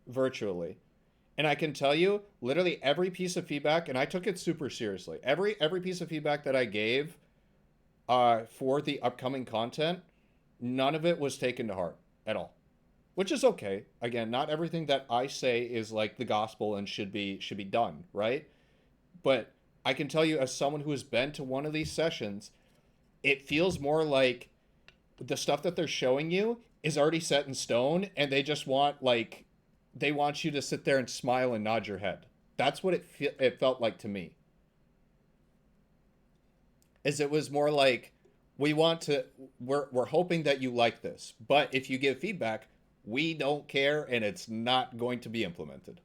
virtually. And I can tell you, literally every piece of feedback, and I took it super seriously. Every piece of feedback that I gave for the upcoming content, none of it was taken to heart at all, which is okay. Again, not everything that I say is like the gospel and should be done, right? But I can tell you, as someone who has been to one of these sessions, it feels more like the stuff that they're showing you is already set in stone, and they just want they want you to sit there and smile and nod your head. That's what it felt like to me. Is it was more like, we're hoping that you like this, but if you give feedback, we don't care and it's not going to be implemented.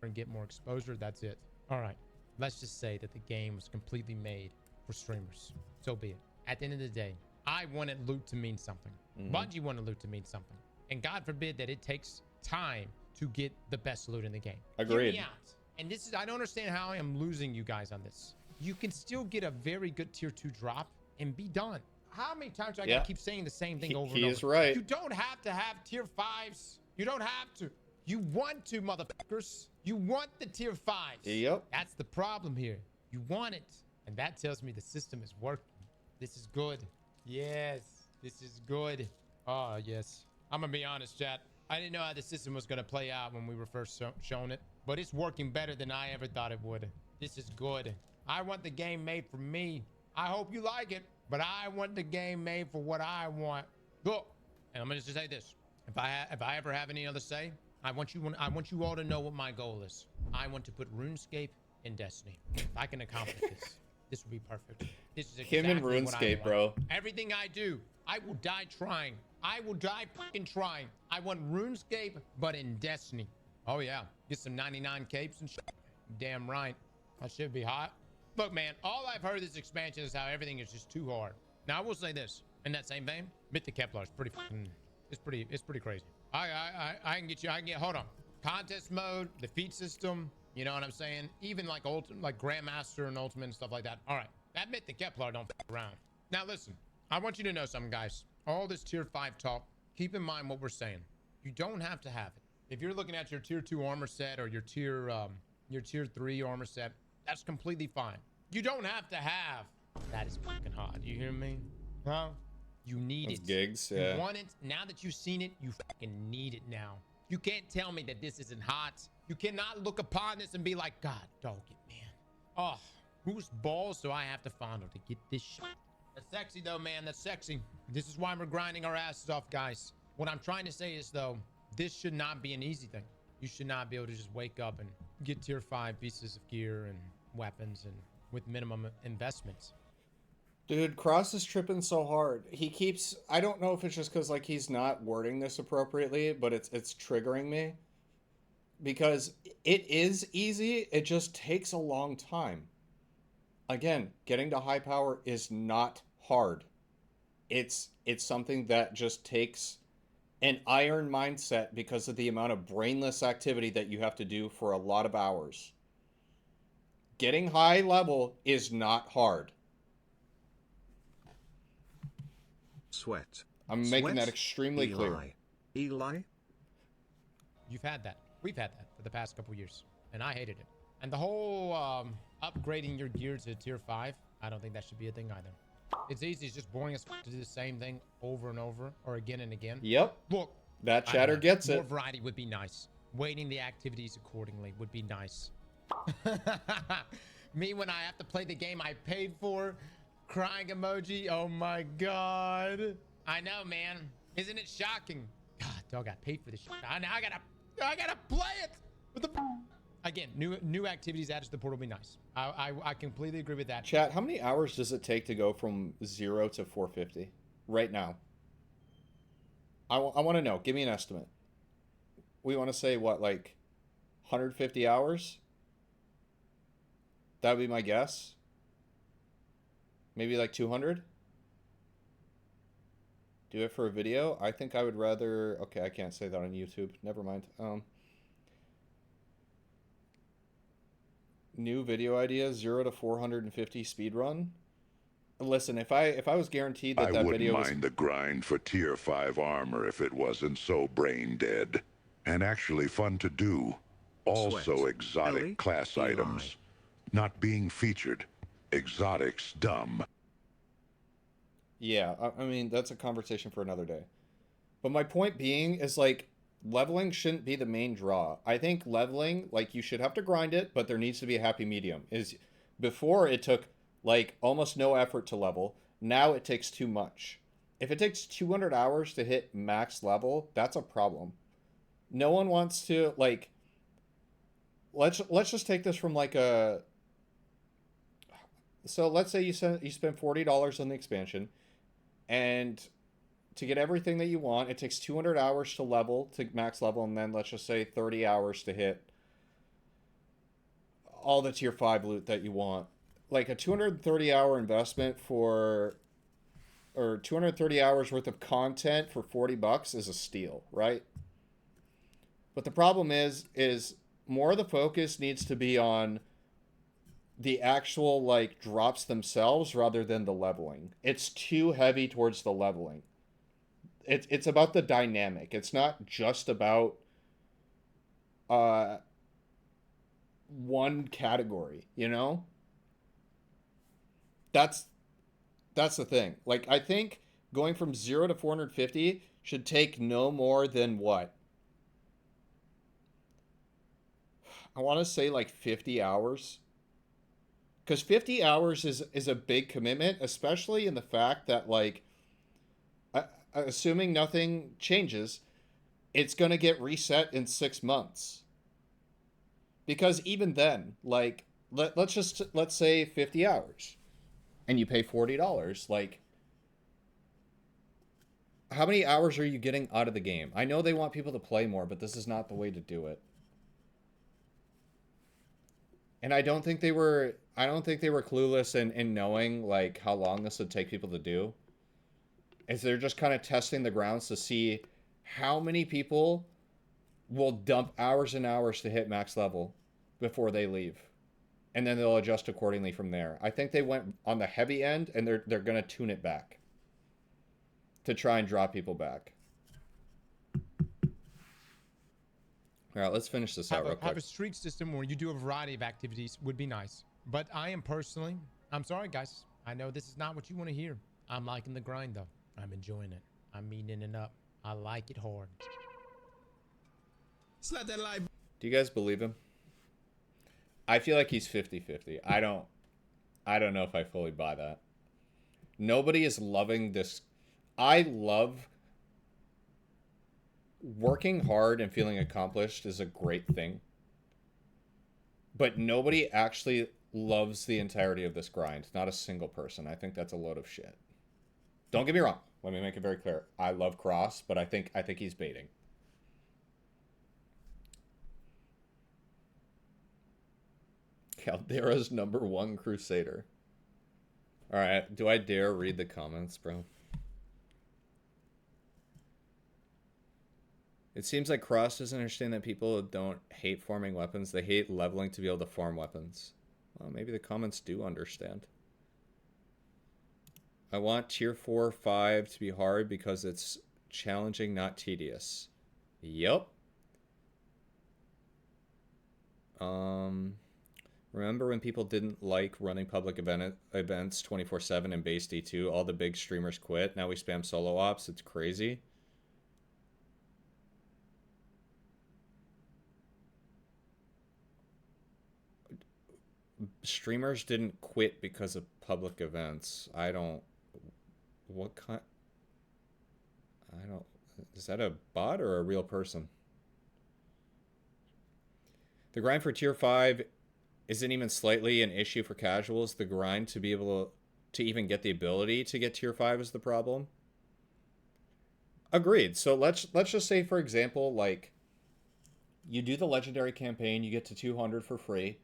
And get more exposure. That's it. All right. Let's just say that the game was completely made for streamers. So be it. At the end of the day, I wanted loot to mean something. Bungie wanted loot to mean something. And God forbid that it takes time to get the best loot in the game. Agreed. Hear me out. And this is, I don't understand how I am losing you guys on this. You can still get a very good tier 2 drop and be done. How many times do I gotta keep saying the same thing over and over? He is right. You don't have to have tier 5s. You don't have to. You want to, motherfuckers. You want the tier 5s. Yep. That's the problem here. You want it. And that tells me the system is working. This is good. Yes, this is good. Oh, yes. I'm gonna be honest, chat. I didn't know how the system was gonna play out when we were first shown it, but it's working better than I ever thought it would. This is good. I want the game made for me. I hope you like it, but I want the game made for what I want. Look, and I'm gonna just say this: if I ever have any other say, I want you all to know what my goal is. I want to put RuneScape in Destiny. If I can accomplish this, this will be perfect. This is Him and exactly what I RuneScape, want. bro. Everything I do, I will die trying. I will die fucking trying. I want RuneScape, but in Destiny. Oh yeah, get some 99 capes and shit. Damn right. That should be hot. Look, man, all I've heard this expansion is how everything is just too hard. Now I will say this, in that same vein, Mythic Kepler is pretty fucking, it's pretty crazy. I can get you, hold on. Contest mode, defeat system, you know what I'm saying? Even like like Grandmaster and Ultimate and stuff like that. All right, that Mythic Kepler don't f around. Now listen, I want you to know something, guys. All this tier 5 talk, keep in mind what we're saying. You don't have to have it. If you're looking at your tier 2 armor set or your tier 3 armor set, that's completely fine. You don't have to have. That is fucking hot. You hear me? Huh? You need Those it. gigs, yeah. You want it. Now that you've seen it, you fucking need it now. You can't tell me that this isn't hot. You cannot look upon this and be like, God, dog it, man. Oh, whose balls do I have to fondle to get this shit? That's sexy though, man. That's sexy. This is why we're grinding our asses off, guys. What I'm trying to say is though, this should not be an easy thing. You should not be able to just wake up and get tier 5 pieces of gear and weapons and with minimum investments. Dude, Cross is tripping so hard. He keeps, I don't know if it's just because like he's not wording this appropriately, but it's triggering me. Because it is easy, it just takes a long time. Again, getting to high power is not hard. It's something that just takes an iron mindset because of the amount of brainless activity that you have to do for a lot of hours. Getting high level is not hard. Sweat. I'm making that extremely clear. Eli? You've had that. We've had that for the past couple years, and I hated it. And the whole upgrading your gear to tier 5, I don't think that should be a thing either. It's easy. It's just boring as fuck to do the same thing over and over or again and again. Yep. Look, That chatter gets more it. variety would be nice. Weighting the activities accordingly would be nice. Me when I have to play the game I paid for, crying emoji. Oh my god. I know, man. Isn't it shocking? God, dog, I paid for this shit. Now I gotta play it. What the Again, new activities added to the portal will be nice. I completely agree with that. Chat, how many hours does it take to go from 0 to 450 right now? I want to know. Give me an estimate. We want to say what, like 150 hours? That would be my guess. Maybe like 200? Do it for a video? I think I would rather... Okay, I can't say that on YouTube. Never mind. New video idea, 0 to 450 speedrun. Listen, if I was guaranteed that that video was... I wouldn't mind the grind for tier 5 armor if it wasn't so brain dead. And actually fun to do. Also Sweat. exotic Ellie? class Eli? items. Not being featured. Exotics dumb. Yeah, I mean, that's a conversation for another day. But my point being is, like, leveling shouldn't be the main draw. I think leveling, like, you should have to grind it, but there needs to be a happy medium. Before, it took, like, almost no effort to level. Now it takes too much. If it takes 200 hours to hit max level, that's a problem. No one wants to, like... Let's just take this from, like, a... So let's say you spend $40 on the expansion, and to get everything that you want, it takes 200 hours to level, to max level, and then let's just say 30 hours to hit all the tier 5 loot that you want. Like a 230 hour investment for, or 230 hours worth of content for $40 is a steal, right? But the problem is more of the focus needs to be on the actual, like, drops themselves rather than the leveling. It's too heavy towards the leveling. It's about the dynamic. It's not just about one category, you know? That's That's the thing. Like, I think going from 0 to 450 should take no more than what? I want to say like 50 hours. Because 50 hours is a big commitment, especially in the fact that, like, assuming nothing changes, it's going to get reset in 6 months. Because even then, like, let's say 50 hours and you pay $40. Like, how many hours are you getting out of the game? I know they want people to play more, but this is not the way to do it. And I don't think they were clueless in knowing like how long this would take people to do. Is they're just kind of testing the grounds to see how many people will dump hours and hours to hit max level before they leave. And then they'll adjust accordingly from there. I think they went on the heavy end and they're gonna tune it back to try and draw people back. All right, let's finish this out real quick. Have a streak system where you do a variety of activities would be nice. But I am personally, I'm sorry, guys. I know this is not what you want to hear. I'm liking the grind, though. I'm enjoying it. I'm meaning it up. I like it hard. Slap that like. Do you guys believe him? I feel like he's 50-50. I don't know if I fully buy that. Nobody is loving this. I love working hard and feeling accomplished is a great thing. But nobody actually loves the entirety of this grind. Not a single person. I think that's a load of shit. Don't get me wrong. Let me make it very clear. I love Cross, but I think he's baiting. Caldera's #1 Crusader. Alright, do I dare read the comments, bro? It seems like Cross doesn't understand that people don't hate farming weapons. They hate leveling to be able to farm weapons. Well, maybe the comments do understand. I want tier 4 or 5 to be hard because it's challenging, not tedious. Yup. Remember when people didn't like running public events 24/7 in base D2? All the big streamers quit. Now we spam solo ops. It's crazy. Streamers didn't quit because of public events. I don't... What kind... I don't... Is that a bot or a real person? The grind for tier 5 isn't even slightly an issue for casuals. The grind to be able to even get the ability to get tier 5 is the problem. Agreed. So let's just say, for example, like, you do the legendary campaign, you get to 200 for free,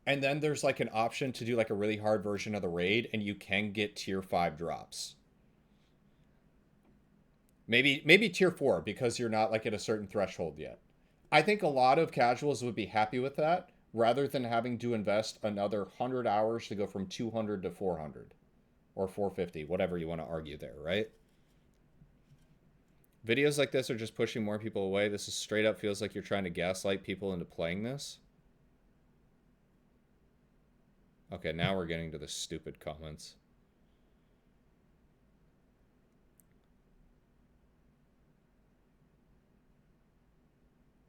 and then there's like an option to do like a really hard version of the raid, and you can get tier 5 drops. Maybe tier 4 because you're not like at a certain threshold yet. I think a lot of casuals would be happy with that rather than having to invest another 100 hours to go from 200 to 400 or 450, whatever you want to argue there, right? Videos like this are just pushing more people away. This is straight up feels like you're trying to gaslight people into playing this. Okay, now we're getting to the stupid comments.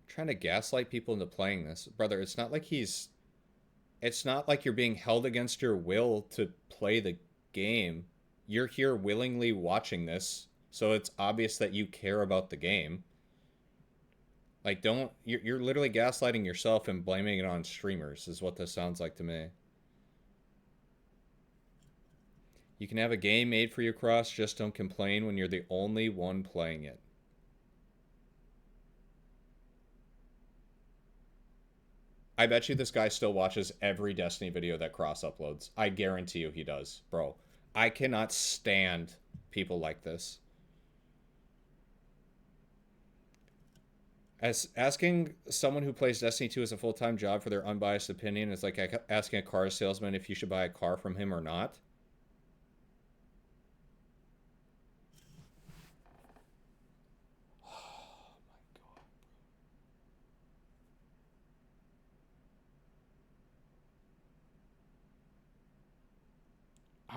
Trying to gaslight people into playing this. Brother, it's not like you're being held against your will to play the game. You're here willingly watching this, so it's obvious that you care about the game. Like, you're literally gaslighting yourself and blaming it on streamers is what this sounds like to me. You can have a game made for you, Cross, just don't complain when you're the only one playing it. I bet you this guy still watches every Destiny video that Cross uploads. I guarantee you he does, bro. I cannot stand people like this. As asking someone who plays Destiny 2 as a full-time job for their unbiased opinion is like asking a car salesman if you should buy a car from him or not.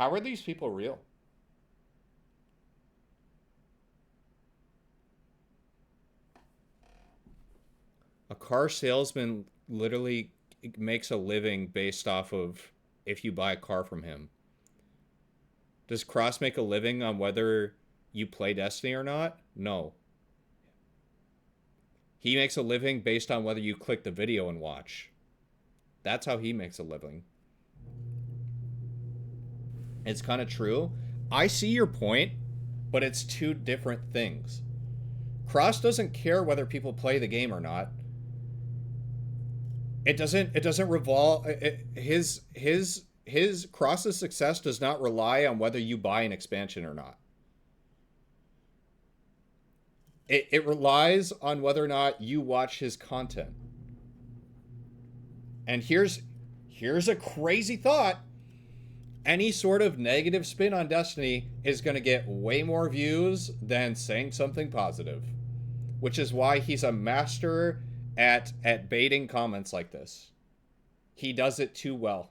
How are these people real? A car salesman literally makes a living based off of if you buy a car from him. Does Cross make a living on whether you play Destiny or not? No. He makes a living based on whether you click the video and watch. That's how he makes a living. It's kind of true. I see your point, but it's two different things. Cross doesn't care whether people play the game or not. It doesn't revolve his Cross's success does not rely on whether you buy an expansion or not. It relies on whether or not you watch his content. And here's a crazy thought. Any sort of negative spin on Destiny is going to get way more views than saying something positive, which is why he's a master at baiting comments like this. He does it too well.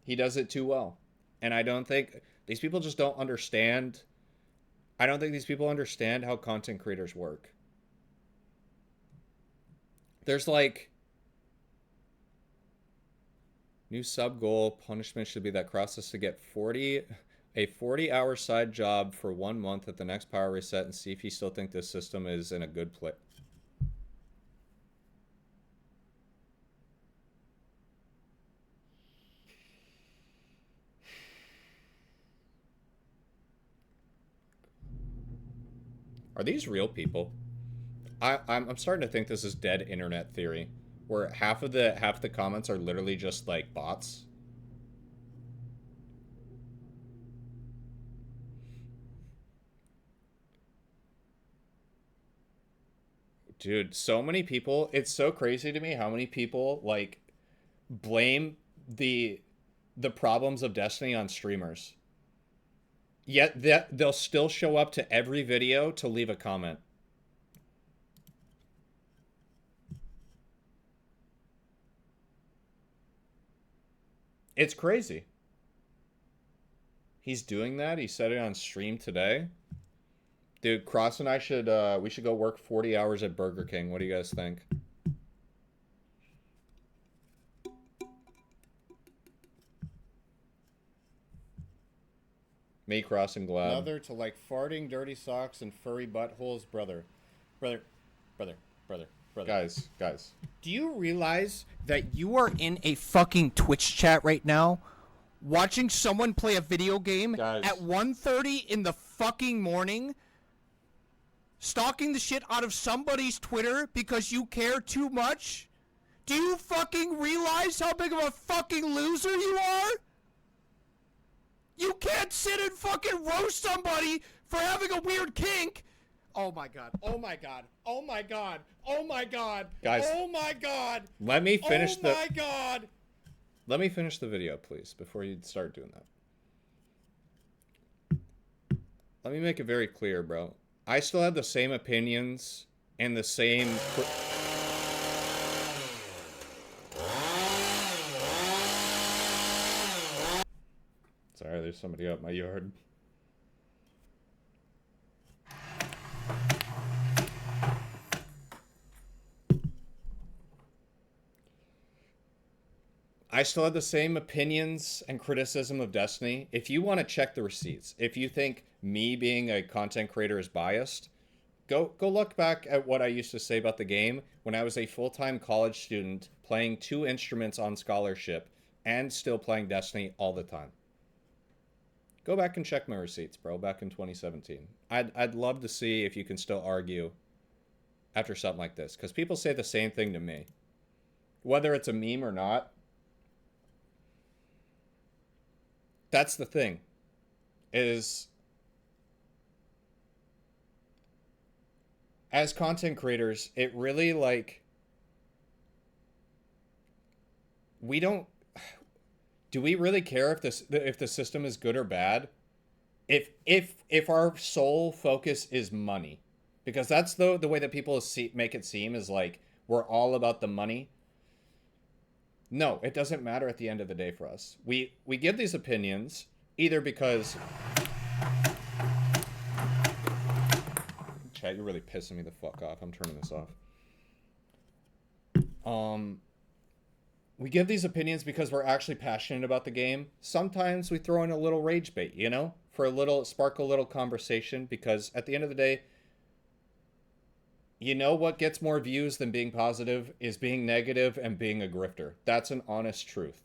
He does it too well. And I don't think these people just don't understand. I don't think these people understand how content creators work. There's like new sub goal punishment should be that Cross has to get a 40-hour side job for 1 month at the next power reset and see if you still think this system is in a good place. Are these real people? I'm starting to think this is dead internet theory, where half the comments are literally just like bots. Dude, so many people, it's so crazy to me how many people like blame the problems of Destiny on streamers. Yet they'll still show up to every video to leave a comment. It's crazy. He's doing that. He said it on stream today. Dude, Cross and I should we should go work 40 hours at Burger King. What do you guys think? Me, Cross, and Glad. Another to like farting, dirty socks, and furry buttholes, brother. Brother. Guys. Do you realize that you are in a fucking Twitch chat right now, watching someone play a video game Guys. at 1:30 in the fucking morning, stalking the shit out of somebody's Twitter because you care too much? Do you fucking realize how big of a fucking loser you are? You can't sit and fucking roast somebody for having a weird kink. Oh my god. Oh my god. Oh my god. Oh my god. Guys. Oh my god. Let me finish Oh my god. Let me finish the video, please, before you start doing that. Let me make it very clear, bro. I still have the same opinions and the same... Sorry, there's somebody out in my yard. I still have the same opinions and criticism of Destiny. If you want to check the receipts, if you think me being a content creator is biased, go look back at what I used to say about the game when I was a full-time college student playing 2 instruments on scholarship and still playing Destiny all the time. Go back and check my receipts, bro, back in 2017. I'd love to see if you can still argue after something like this, because people say the same thing to me. Whether it's a meme or not, that's the thing, is as content creators, it really, like, we don't... Do we really care if the system is good or bad? If our sole focus is money, because that's the way that people make it seem, is like we're all about the money. No, it doesn't matter at the end of the day for us. We give these opinions either because... Chat, you're really pissing me the fuck off. I'm turning this off. We give these opinions because we're actually passionate about the game. Sometimes we throw in a little rage bait, you know? For a little, spark a little conversation, because at the end of the day, you know what gets more views than being positive is being negative and being a grifter. That's an honest truth.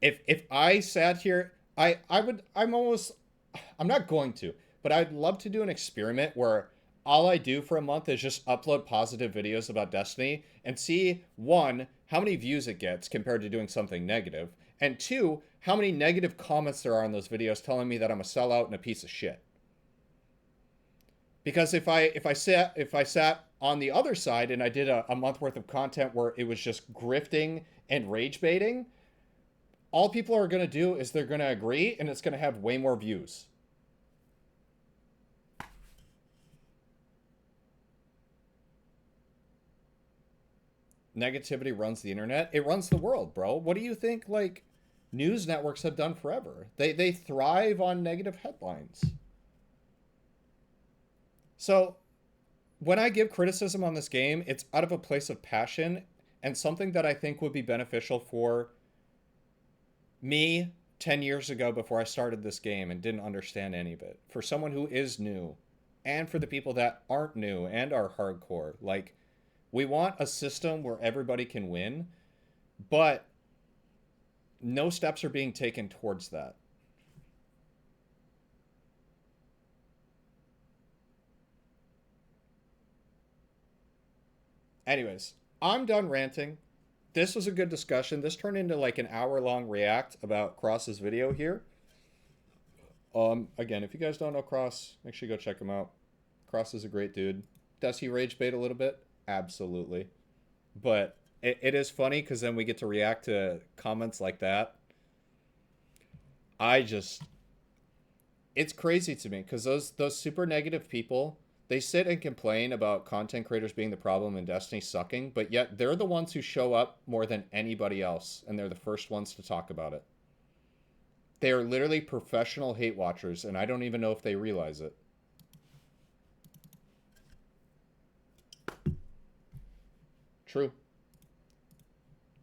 If I sat here, I'm not going to, but I'd love to do an experiment where all I do for a month is just upload positive videos about Destiny and see, one, how many views it gets compared to doing something negative, and two, how many negative comments there are on those videos telling me that I'm a sellout and a piece of shit. Because if I sat on the other side and I did a month worth of content where it was just grifting and rage baiting, all people are going to do is they're going to agree and it's going to have way more views. Negativity runs the internet. It runs the world, bro. What do you think, like, news networks have done forever? They thrive on negative headlines. So, when I give criticism on this game, it's out of a place of passion and something that I think would be beneficial for me 10 years ago before I started this game and didn't understand any of it. For someone who is new, and for the people that aren't new and are hardcore. Like, we want a system where everybody can win, but no steps are being taken towards that. Anyways, I'm done ranting. This was a good discussion. This turned into like an hour-long react about Cross's video here. Again, if you guys don't know Cross, make sure you go check him out. Cross is a great dude. Does he rage bait a little bit? Absolutely. But it is funny because then we get to react to comments like that. It's crazy to me because those super negative people, they sit and complain about content creators being the problem and Destiny sucking, but yet they're the ones who show up more than anybody else, and they're the first ones to talk about it. They are literally professional hate watchers, and I don't even know if they realize it. True.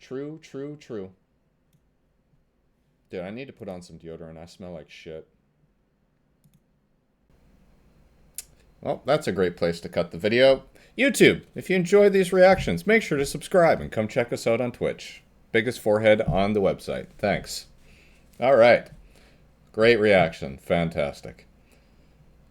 True, true, true. Dude, I need to put on some deodorant. I smell like shit. Well, that's a great place to cut the video. YouTube, if you enjoy these reactions, make sure to subscribe and come check us out on Twitch. Biggest forehead on the website. Thanks. All right. Great reaction. Fantastic.